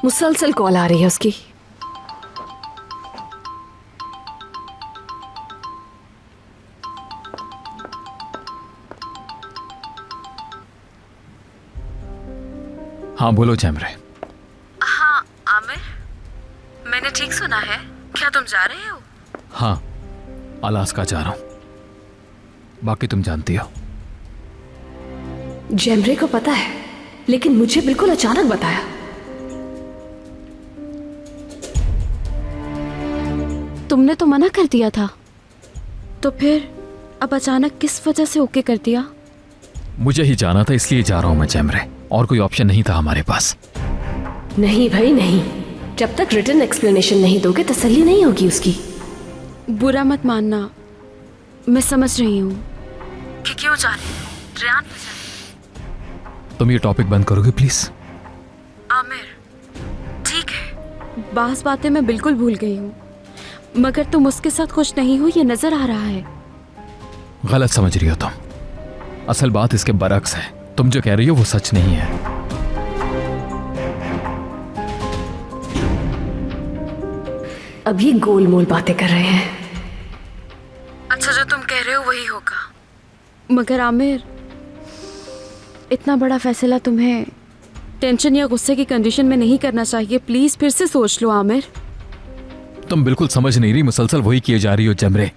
मुसलसल कॉल आ रही है उसकी। हाँ बोलो जैमरे। हाँ आमिर, मैंने ठीक सुना है, क्या तुम जा रहे हो? हाँ अलास्का जा रहा हूं, बाकी तुम जानती हो। जेमरे को पता है, लेकिन मुझे बिल्कुल अचानक बताया। तुमने तो मना कर दिया था, तो फिर अब अचानक किस वजह से ओके कर दिया? मुझे ही जाना था इसलिए जा रहा हूं मैं जैमरे, और कोई ऑप्शन नहीं था हमारे पास। नहीं भाई नहीं, जब तक रिटन एक्सप्लेनेशन नहीं दोगे तसल्ली नहीं होगी उसकी। बुरा मत मानना, मैं समझ रही हूँ कि क्यों जा रही हो। रेयान तुम ये टॉपिक बंद करोगे प्लीज? आमिर ठीक है, बास बातें मैं बिल्कुल भूल गई हूँ, मगर तुम उसके साथ खुश नहीं हो ये नजर आ रहा है। गलत समझ रही हो तुम, असल बात इसके बरक्स है। तुम जो कह रही हो वो सच नहीं है। अब ये गोलमोल बातें कर रहे हैं। अच्छा जो तुम कह रहे हो वही होगा। मगर आमिर, इतना बड़ा फैसला तुम्हें टेंशन या गुस्से की कंडीशन में नहीं करना चाहिए। प्लीज फिर से सोच लो आमिर। तुम बिल्कुल समझ नहीं रही, मुसलसल वही किए जा रही हो जमरे।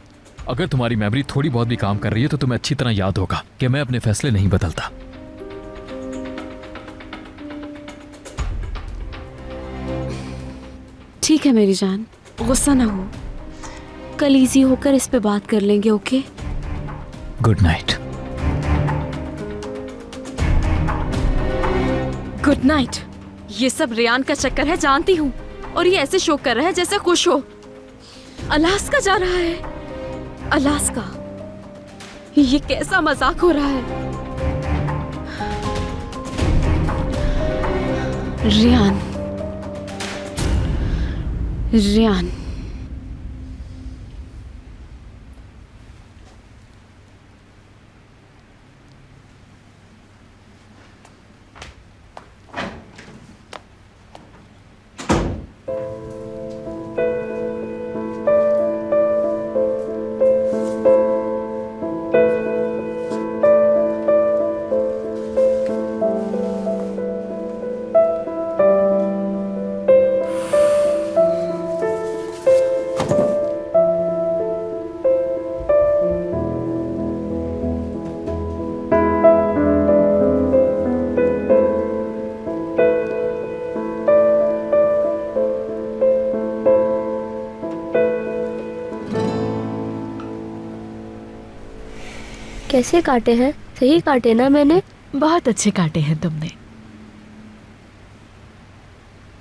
अगर तुम्हारी मेमोरी थोड़ी बहुत भी काम कर रही है तो तुम्हें अच्छी तरह याद होगा कि मैं अपने फैसले नहीं बदलता। ठीक है मेरी जान, गुस्सा ना हो, कल इजी होकर इस पे बात कर लेंगे। Okay, good night. Good night. ये सब रेयान का चक्कर है जानती हूँ, और ये ऐसे शो कर रहा है जैसे खुश हो। अलास्का जा रहा है, अलास्का। ये कैसा मजाक हो रहा है? रेयान, रेयान कैसे काटे हैं? सही काटे ना मैंने? बहुत अच्छे काटे हैं तुमने।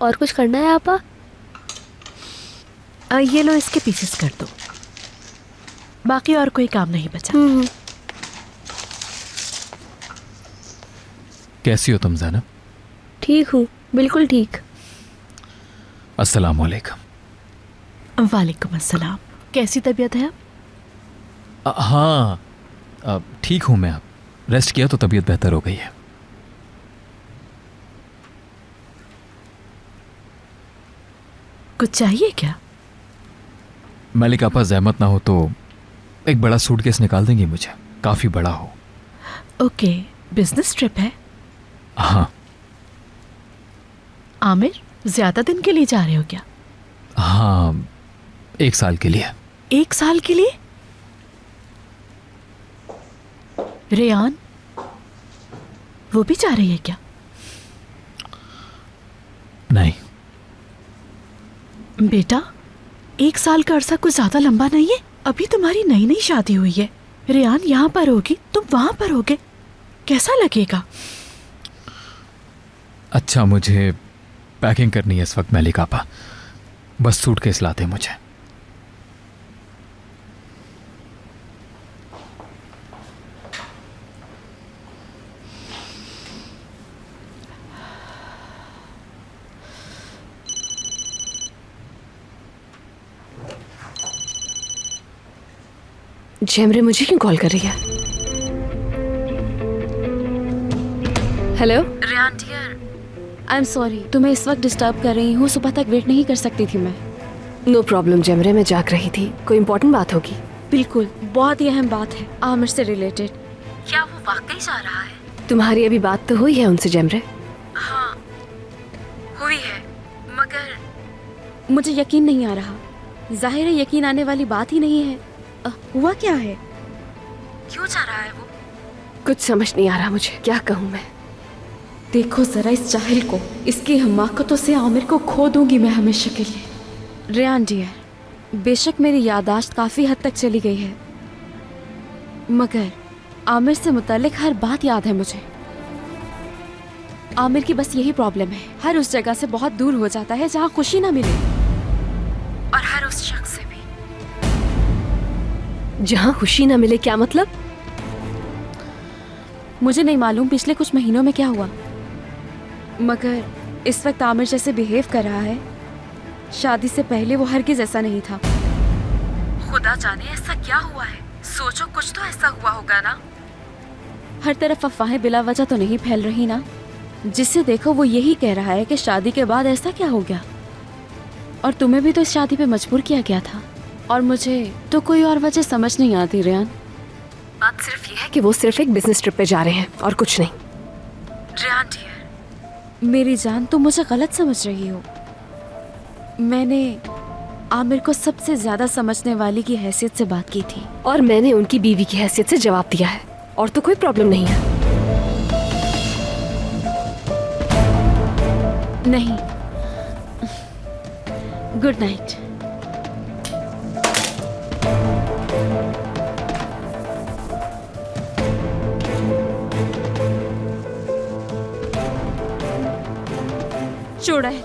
और कुछ करना है आपा? ये लो, इसके पीसेस कर दो, बाकी और कोई काम नहीं बचा। कैसी हो तुम ज़ैनब? ठीक हूँ, बिल्कुल ठीक। अस्सलाम वालेकुम। वालेकुम अस्सलाम। कैसी तबीयत है अब? हाँ ठीक हूँ मैं। अब रेस्ट किया तो तबीयत बेहतर हो गई है। कुछ चाहिए क्या? मलिक आपा ज़हमत ना हो तो एक बड़ा सूटकेस निकाल देंगे मुझे, काफ़ी बड़ा हो। ओके, बिजनेस ट्रिप है? हाँ। आमिर, ज्यादा दिन के लिए जा रहे हो क्या? हाँ, 1 साल के लिए। 1 साल के लिए? रेयान, वो भी जा रही है क्या? नहीं, बेटा, 1 साल का अरसा कुछ ज्यादा लंबा नहीं है। अभी तुम्हारी नई नई शादी हुई है। रेयान यहाँ पर होगी, तुम वहां पर होगे, कैसा लगेगा? अच्छा, मुझे पैकिंग करनी है इस वक्त मलिक आपा। बस सूटकेस लाते मुझे। जेमरे मुझे क्यों कॉल कर रही है? Hello Rayan dear, I am sorry, तुम्हें इस वक्त डिस्टर्ब कर रही हूँ। सुबह तक वेट नहीं कर सकती थी मैं। नो प्रॉब्लम जेमरे, मैं जाग रही थी। कोई इम्पोर्टेंट बात होगी? बिल्कुल, बहुत ही अहम बात है, आमिर से रिलेटेड। क्या वो वाकई जा रहा है? तुम्हारी अभी बात तो हुई है उनसे जेमरे? हाँ हुई है, मगर मुझे यकीन नहीं आ रहा। जाहिर है यकीन आने वाली बात ही नहीं है। हुआ क्या है? क्यों जा रहा है वो? कुछ समझ नहीं आ रहा मुझे, क्या कहूँ मैं। देखो जरा इस जाहिल को, इसकी हमाकतों से आमिर को खो दूंगी मैं हमेशा के लिए। रेयान डियर, बेशक मेरी याददाश्त काफी हद तक चली गई है, मगर आमिर से मुतालिक हर बात याद है मुझे। आमिर की बस यही प्रॉब्लम है, हर उस जगह से बहुत दूर हो जाता है जहाँ खुशी ना मिले, और हर उस शख्स से भी। जहाँ खुशी ना मिले क्या मतलब? मुझे नहीं मालूम पिछले कुछ महीनों में क्या हुआ, मगर इस वक्त आमिर जैसे बिहेव कर रहा है, शादी से पहले वो हरगिज ऐसा नहीं था। खुदा जाने ऐसा क्या हुआ है। सोचो कुछ तो ऐसा हुआ होगा ना। हर तरफ अफवाहें बिला वजह तो नहीं फैल रही ना। जिसे देखो वो यही कह रहा है कि शादी के बाद ऐसा क्या हो गया। और तुम्हें भी तो इस शादी पे मजबूर किया गया था, और मुझे तो कोई और वजह समझ नहीं आती। रेयान, बात सिर्फ ये है कि वो सिर्फ एक बिजनेस ट्रिप पे जा रहे हैं और कुछ नहीं। रेयान डियर, मेरी जान, तुम मुझे गलत समझ रही हो। मैंने आमिर को सबसे ज्यादा समझने वाली की हैसियत से बात की थी, और मैंने उनकी बीवी की हैसियत से जवाब दिया है, और तो कोई प्रॉब्लम नहीं है। नहीं, गुड नाइट। चुड़ैल,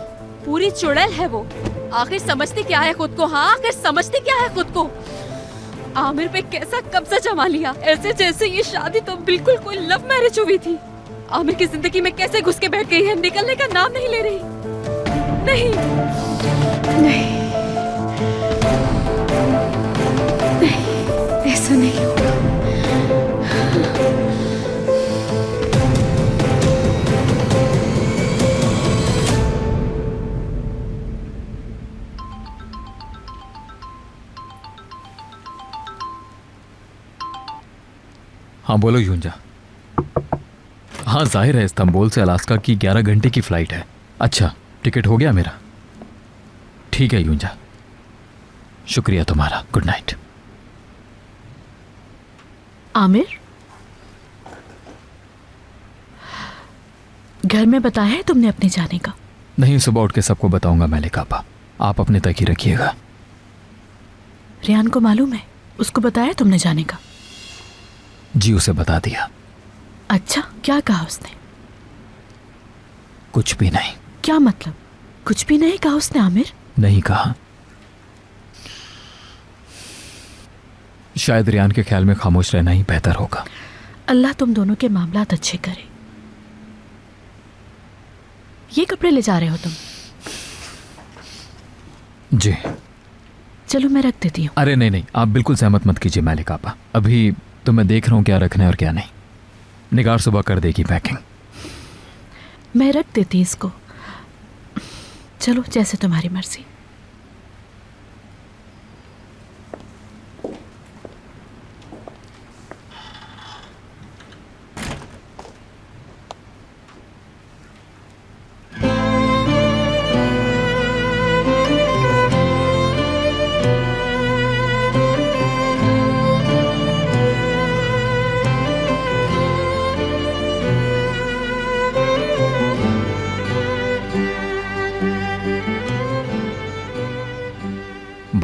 पूरी चुड़ैल है वो। आखिर समझती क्या है खुद को? हाँ, आखिर समझती क्या है खुद को? आमिर पे कैसा कब्जा जमा लिया, ऐसे जैसे ये शादी तो बिल्कुल कोई लव मैरिज हुई थी। आमिर की जिंदगी में कैसे घुस के बैठ गई है, निकलने का नाम नहीं ले रही। नहीं नहीं नहीं, ऐसा नहीं होगा। हाँ बोलो यूंजा। हाँ जाहिर है इस्तांबुल से अलास्का की 11 घंटे की फ्लाइट है। अच्छा, टिकट हो गया मेरा? ठीक है यूंजा, शुक्रिया तुम्हारा। Good night. आमिर, घर में बताया है तुमने अपने जाने का? नहीं, सुबह उठ के सबको बताऊंगा मलिक आपा, आप अपने तक ही रखिएगा। रेयान को मालूम है? उसको बताया तुमने जाने का? जी, उसे बता दिया। अच्छा, क्या कहा उसने? कुछ भी नहीं। क्या मतलब? कुछ भी नहीं कहा उसने आमिर? नहीं कहा। शायद रियान के ख्याल में खामोश रहना ही बेहतर होगा। अल्लाह तुम दोनों के मामलात अच्छे करे। ये कपड़े ले जा रहे हो तुम? जी। चलो मैं रख देती हूँ। अरे नहीं नहीं, आप बिल्कुल सहमत मत कीजिए मलिक आपा। अभी तो मैं देख रहा हूँ क्या रखना है और क्या नहीं। निगार सुबह कर देगी पैकिंग। मैं रख देती इसको। चलो, जैसे तुम्हारी मर्जी।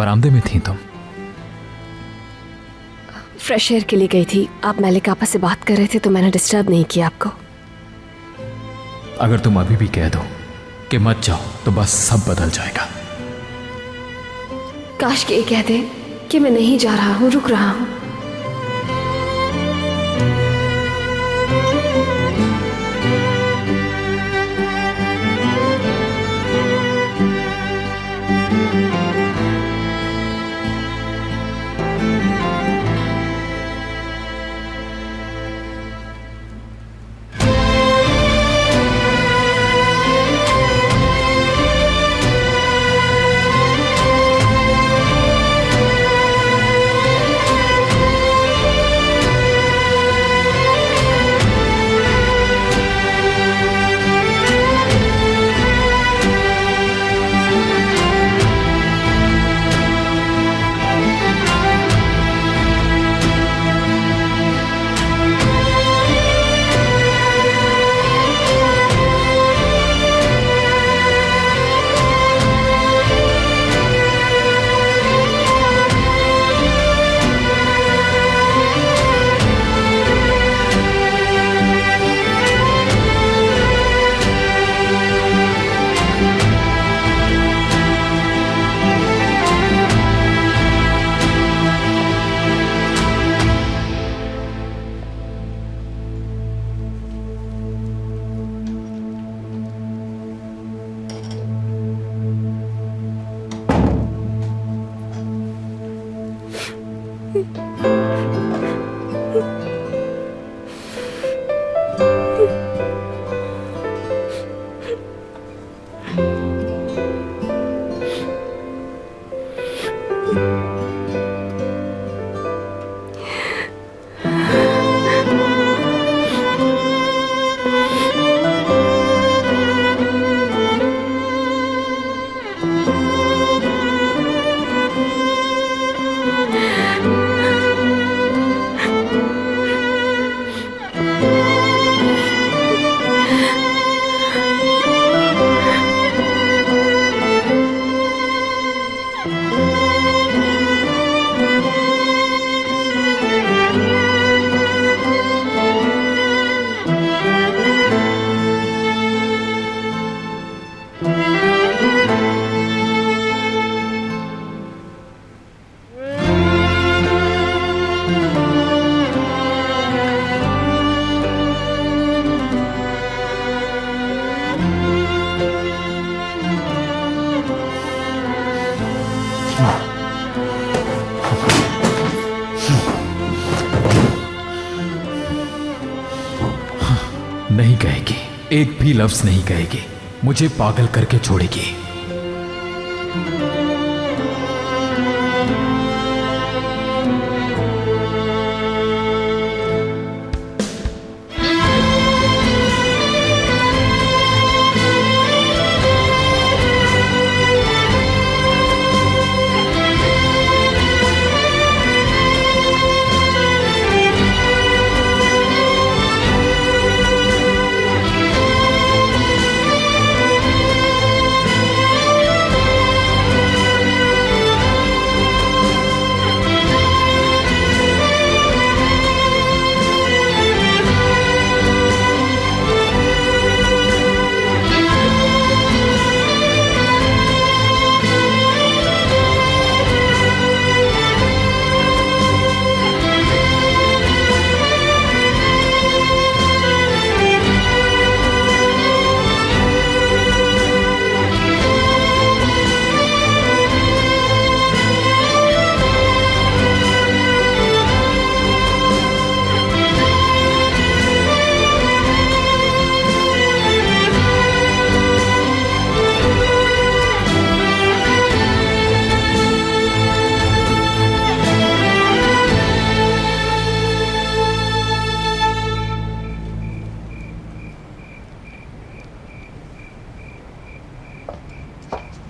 बरामदे में थी तुम? फ्रेश एयर के लिए गई थी। आप मलिक आपस से बात कर रहे थे तो मैंने डिस्टर्ब नहीं किया आपको। अगर तुम अभी भी कह दो कि मत जाओ तो बस सब बदल जाएगा। काश कि ये कह दे कि मैं नहीं जा रहा हूँ, रुक रहा हूँ। नहीं कहेगी, एक भी लफ्ज नहीं कहेगी, मुझे पागल करके छोड़ेगी।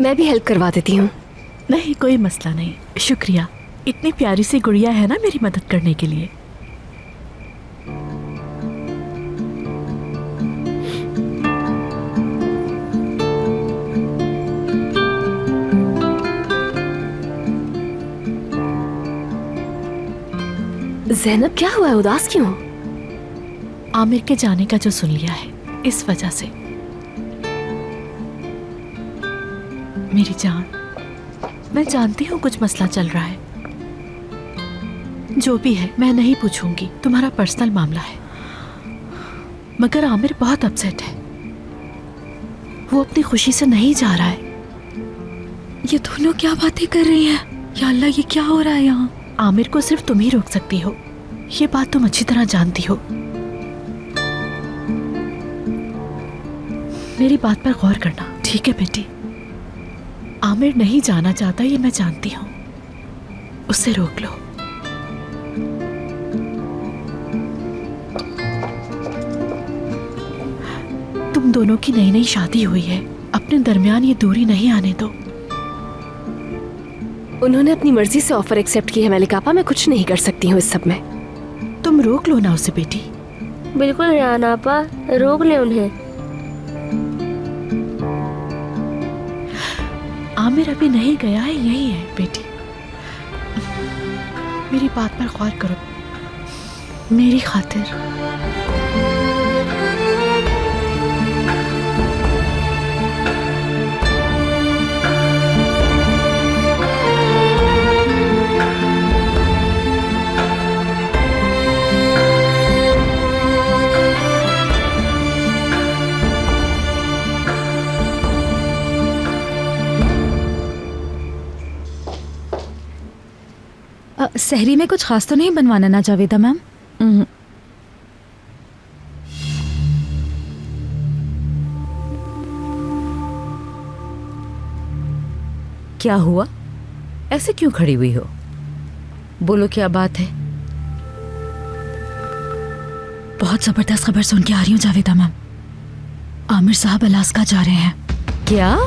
मैं भी हेल्प करवा देती हूँ। नहीं, कोई मसला नहीं, शुक्रिया। इतनी प्यारी सी गुड़िया है ना मेरी मदद करने के लिए। जैनब क्या हुआ है, उदास क्यों? आमिर के जाने का जो सुन लिया है, इस वजह से। मेरी जान, मैं जानती हूँ कुछ मसला चल रहा है। जो भी है मैं नहीं पूछूंगी, तुम्हारा पर्सनल मामला है। मगर आमिर बहुत अपसेट है, वो अपनी खुशी से नहीं जा रहा है। ये दोनों क्या बातें कर रही हैं? या अल्लाह, ये क्या हो रहा है यहाँ? आमिर को सिर्फ तुम ही रोक सकती हो, ये बात तुम अच्छी तरह जानती हो। मेरी बात पर गौर करना, ठीक है बेटी? आमिर नहीं जाना चाहता, ये मैं जानती हूँ। उसे रोक लो। तुम दोनों की नई नई शादी हुई है, अपने दरमियान ये दूरी नहीं आने दो। उन्होंने अपनी मर्जी से ऑफर एक्सेप्ट की है मलिक आपा, मैं कुछ नहीं कर सकती हूँ इस सब में। तुम रोक लो ना उसे बेटी। बिल्कुल रेहान आपा, रोक ले उन्हें। आमिर अभी नहीं गया है, यही है बेटी। मेरी बात पर गौर करो, मेरी खातिर। सहरी में कुछ खास तो नहीं बनवाना ना जावेदा मैम? क्या हुआ? ऐसे क्यों खड़ी हुई हो? बोलो क्या बात है? बहुत जबरदस्त खबर सुन के आ रही हूँ जावेदा मैम। आमिर साहब अलास्का जा रहे हैं। क्या?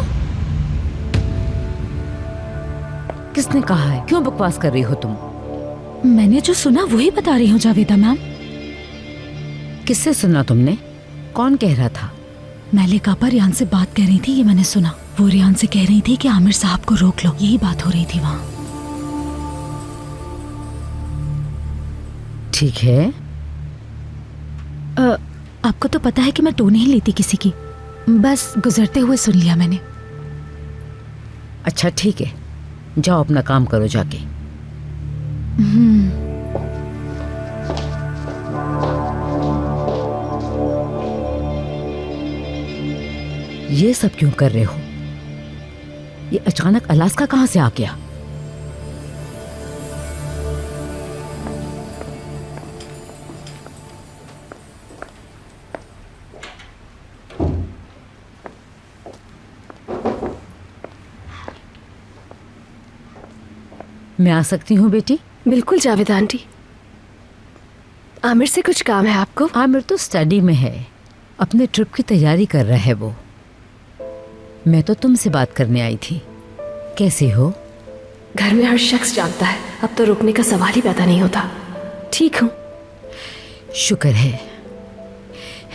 किसने कहा है? क्यों बकवास कर रही हो तुम? मैंने जो सुना वही बता रही हूँ जावेदा मैम। किससे सुना तुमने? कौन कह रहा था? मलिक आपा रियान से बात कर रही थी, ये मैंने सुना। वो रियान से कह रही थी कि आमिर साहब को रोक लो, यही बात हो रही थी वहाँ। ठीक है। आपको तो पता है कि मैं टोन नहीं लेती किसी की, बस गुजरते हुए सुन लिया मैंने। अच्छा ठीक है, जाओ अपना काम करो जाके। ये सब क्यों कर रहे हो? ये अचानक अलास्का कहां से आ गया? मैं आ सकती हूँ बेटी? बिल्कुल जावेदा आंटी। आमिर से कुछ काम है आपको? आमिर तो स्टडी में है, अपने ट्रिप की तैयारी कर रहा है वो। मैं तो तुमसे बात करने आई थी। कैसे हो? घर में हर शख्स जानता है, अब तो रुकने का सवाल ही पैदा नहीं होता। ठीक हूँ। शुक्र है।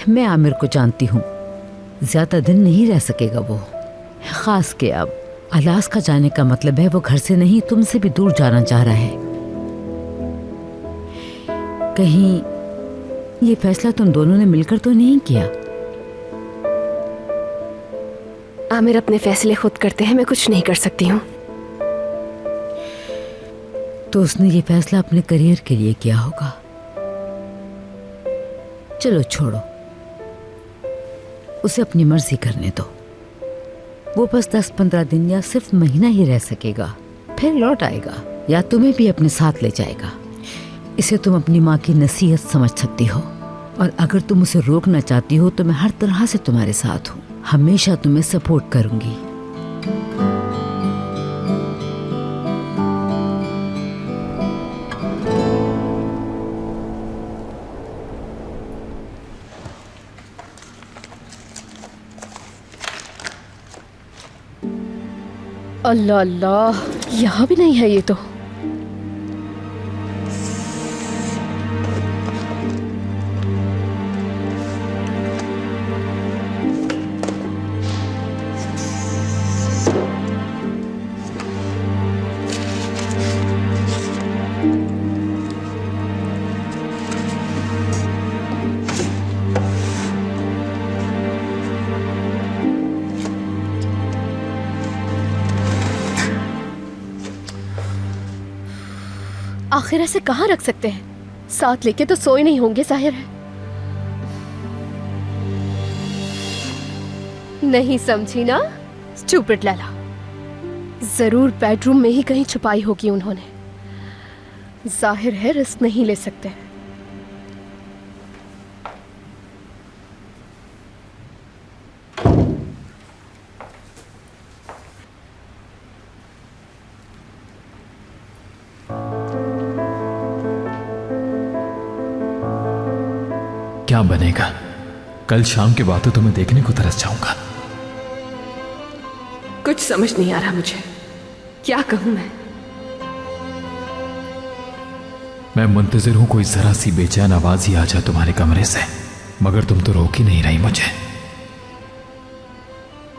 मैं आमिर को जानती हूँ, ज्यादा दिन नहीं रह सकेगा वो। खास के अब अलास्का जाने का मतलब है वो घर से नहीं तुमसे भी दूर जाना चाह रहा है। कहीं ये फैसला तुम दोनों ने मिलकर तो नहीं किया? आमिर अपने फैसले खुद करते हैं, मैं कुछ नहीं कर सकती हूँ। तो उसने ये फैसला अपने करियर के लिए किया होगा। चलो छोड़ो, उसे अपनी मर्जी करने दो। वो बस 10-15 दिन या सिर्फ महीना ही रह सकेगा, फिर लौट आएगा या तुम्हें भी अपने साथ ले जाएगा। इसे तुम अपनी माँ की नसीहत समझ सकती हो, और अगर तुम उसे रोकना चाहती हो तो मैं हर तरह से तुम्हारे साथ हूँ, हमेशा तुम्हें सपोर्ट करूंगी। अल्लाह अल्लाह, यहाँ भी नहीं है ये तो। आखिर ऐसे कहाँ रख सकते हैं? साथ लेके तो सोए नहीं होंगे जाहिर है। नहीं समझी ना स्टूपिड लैला। जरूर बेडरूम में ही कहीं छुपाई होगी उन्होंने। जाहिर है रिस्क नहीं ले सकते। क्या बनेगा? कल शाम के बाद तो तुम्हें देखने को तरस जाऊंगा। कुछ समझ नहीं आ रहा मुझे, क्या कहूं मैं मुंतजिर हूं कोई जरा सी बेचैन आवाज ही आ जाए तुम्हारे कमरे से, मगर तुम तो रोक ही नहीं रही मुझे।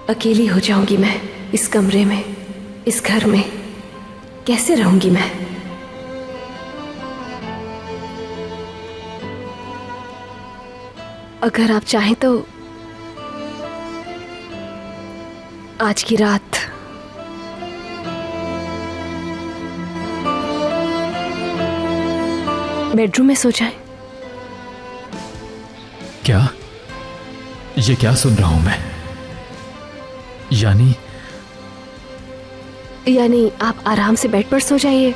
अकेली हो जाऊंगी मैं इस कमरे में, इस घर में। कैसे रहूंगी मैं? अगर आप चाहें तो आज की रात बेडरूम में सो जाएं। क्या? ये क्या सुन रहा हूं मैं? यानी आप आराम से बेड पर सो जाइए,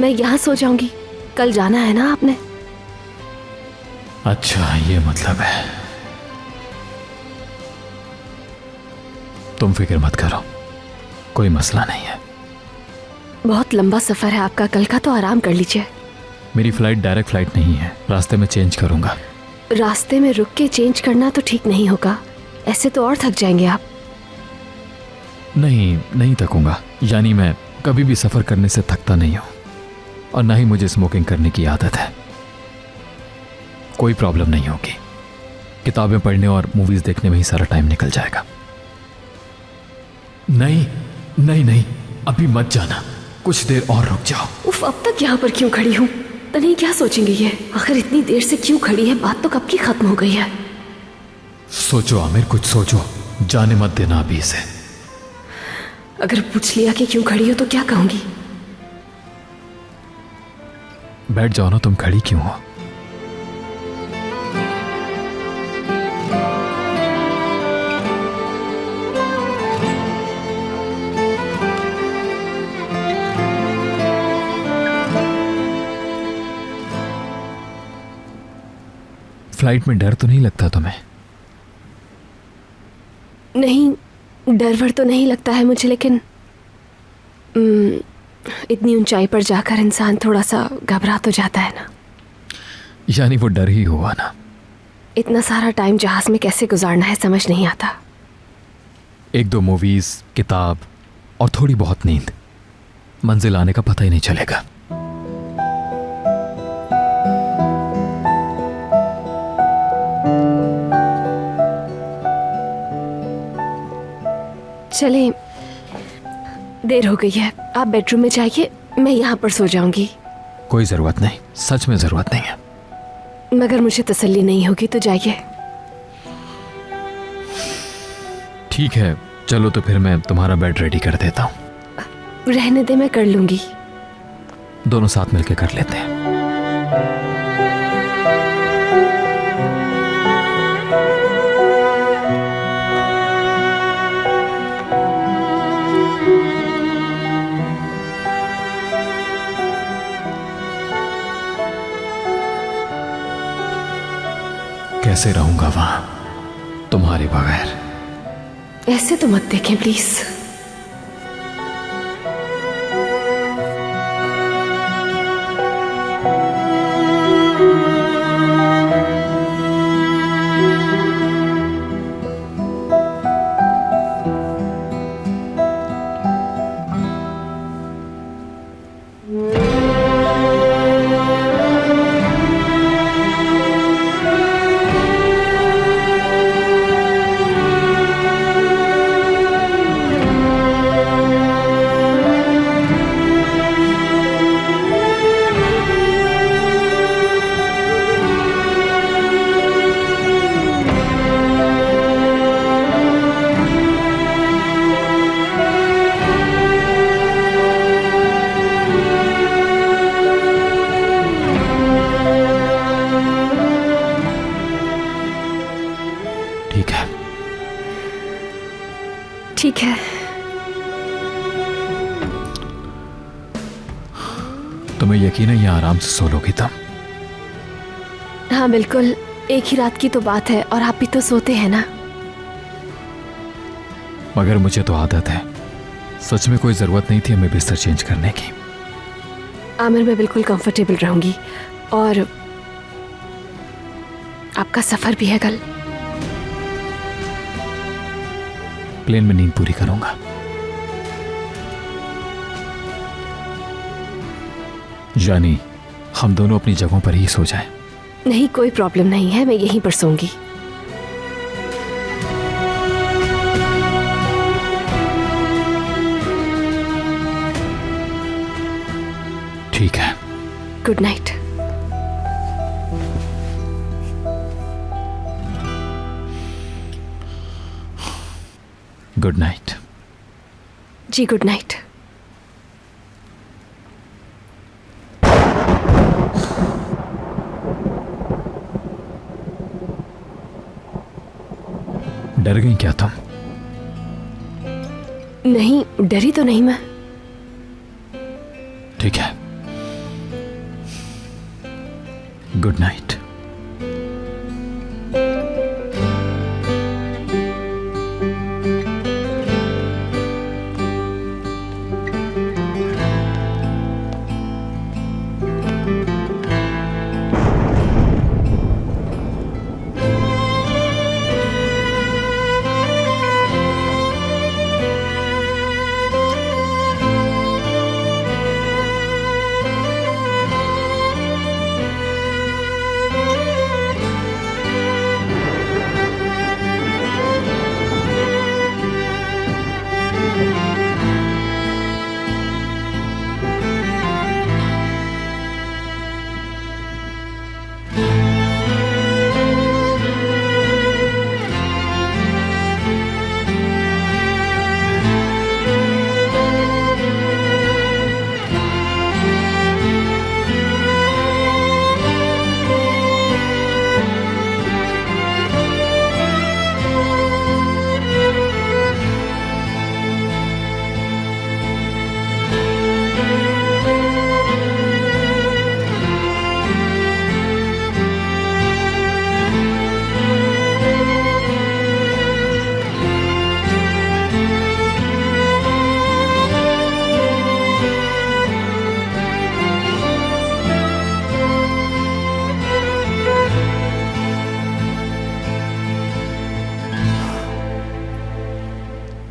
मैं यहां सो जाऊंगी। कल जाना है ना आपने? अच्छा, ये मतलब है। तुम फिक्र मत करो, कोई मसला नहीं है। बहुत लंबा सफर है आपका, कल का तो आराम कर लीजिए। मेरी फ्लाइट डायरेक्ट फ्लाइट नहीं है, रास्ते में चेंज करूंगा। रास्ते में रुक के चेंज करना तो ठीक नहीं होगा, ऐसे तो और थक जाएंगे आप। नहीं थकूंगा। यानी मैं कभी भी सफर करने से थकता नहीं हूं, और ना ही मुझे स्मोकिंग करने की आदत है। कोई प्रॉब्लम नहीं होगी, किताबें पढ़ने और मूवीज देखने में ही सारा टाइम निकल जाएगा। नहीं, अभी मत जाना, कुछ देर और रुक जाओ। उफ, अब तक यहाँ पर क्यों खड़ी हूँ? पता नहीं क्या सोचेंगे ये। आखिर इतनी देर से क्यों खड़ी है? बात तो कब की खत्म हो गई है। सोचो आमिर, कुछ सोचो, जाने मत देना अभी इसे। अगर पूछ लिया कि क्यों खड़ी हो तो क्या कहूंगी? बैठ जाओ ना, तुम खड़ी क्यों हो? फ्लाइट में डर तो नहीं लगता तुम्हें? नहीं, डर वर तो नहीं लगता है मुझे, लेकिन इतनी ऊंचाई पर जाकर इंसान थोड़ा सा घबरा तो जाता है ना। यानी वो डर ही हुआ ना। इतना सारा टाइम जहाज में कैसे गुजारना है समझ नहीं आता। 1-2 मूवीज, किताब और थोड़ी बहुत नींद, मंजिल आने का पता ही नहीं चलेगा। चले, देर हो गई है, आप बेडरूम में जाइए, मैं यहाँ पर सो जाऊंगी। कोई जरूरत नहीं, सच में जरूरत नहीं है। मगर मुझे तसल्ली नहीं होगी तो जाइए। ठीक है, चलो तो फिर मैं तुम्हारा बेड रेडी कर देता हूँ। रहने दे, मैं कर लूंगी। दोनों साथ मिलकर कर लेते हैं। कैसे रहूंगा वहां तुम्हारे बगैर? ऐसे तो मत देखें प्लीज। तुम्हें यकीन है यहाँ आराम से सो लोगी तुम? हाँ बिल्कुल, एक ही रात की तो बात है और आप भी तो सोते हैं ना। मगर मुझे तो आदत है। सच में कोई जरूरत नहीं थी हमें बिस्तर चेंज करने की। आमिर, मैं बिल्कुल कंफर्टेबल रहूंगी और आपका सफर भी है कल। प्लेन में नींद पूरी करूंगा। जानी, हम दोनों अपनी जगहों पर ही सो जाएं। नहीं, कोई प्रॉब्लम नहीं है, मैं यहीं पर सोऊंगी। ठीक है। Good night. Good night. जी गुड नाइट। डर गई क्या तुम? नहीं, डरी तो नहीं मैं। ठीक है। Good night.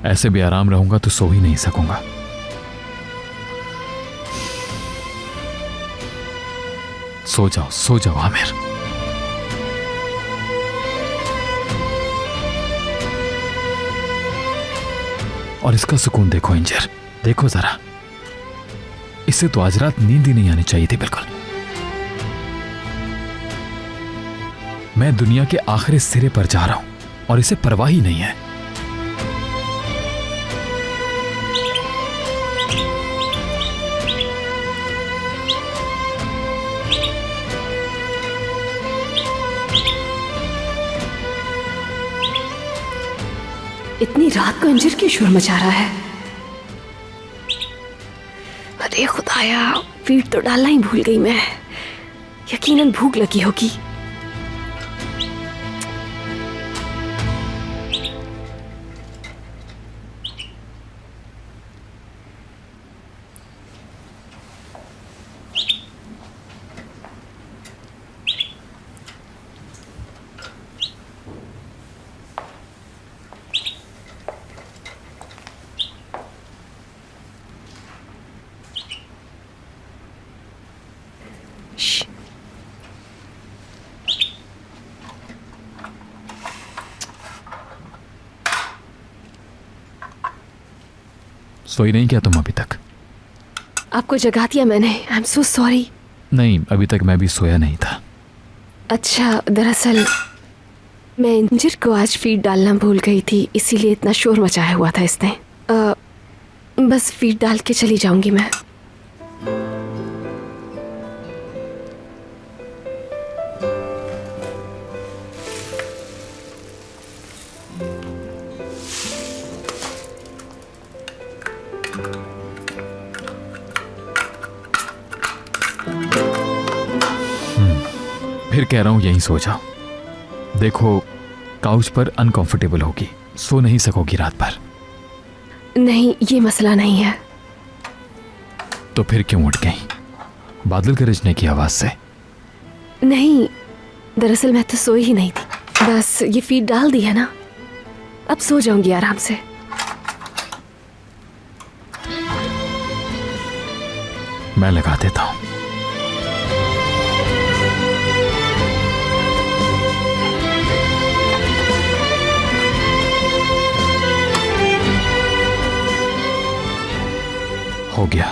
ऐसे भी आराम रहूंगा तो सो ही नहीं सकूंगा। सो जाओ आमिर। और इसका सुकून देखो इंजर, देखो जरा, इससे तो आज रात नींद ही नहीं आनी चाहिए थी बिल्कुल। मैं दुनिया के आखिरी सिरे पर जा रहा हूं और इसे परवाह ही नहीं है। इतनी रात को इंजर क्यों शोर मचा रहा है? अरे खुदाया, फीड तो डालना ही भूल गई मैं। यकीनन भूख लगी होगी। सोई नहीं क्या तुम अभी तक? आपको जगा दिया मैंने। I am so sorry. नहीं, अभी तक मैं भी सोया नहीं था। अच्छा, दरअसल मैं इंजर को आज फीड डालना भूल गई थी, इसीलिए इतना शोर मचाया हुआ था इसने। बस फीड डाल के चली जाऊंगी मैं। फिर कह रहा हूं यहीं सो जाओ। देखो काउच पर अनकंफर्टेबल होगी, सो नहीं सकोगी रात भर। नहीं, ये मसला नहीं है। तो फिर क्यों उठ गई? बादल गरजने की आवाज से? नहीं, दरअसल मैं तो सोई ही नहीं थी, बस ये फीड डाल दी है ना, अब सो जाऊंगी आराम से। मैं लगा देता हूं। हो गया।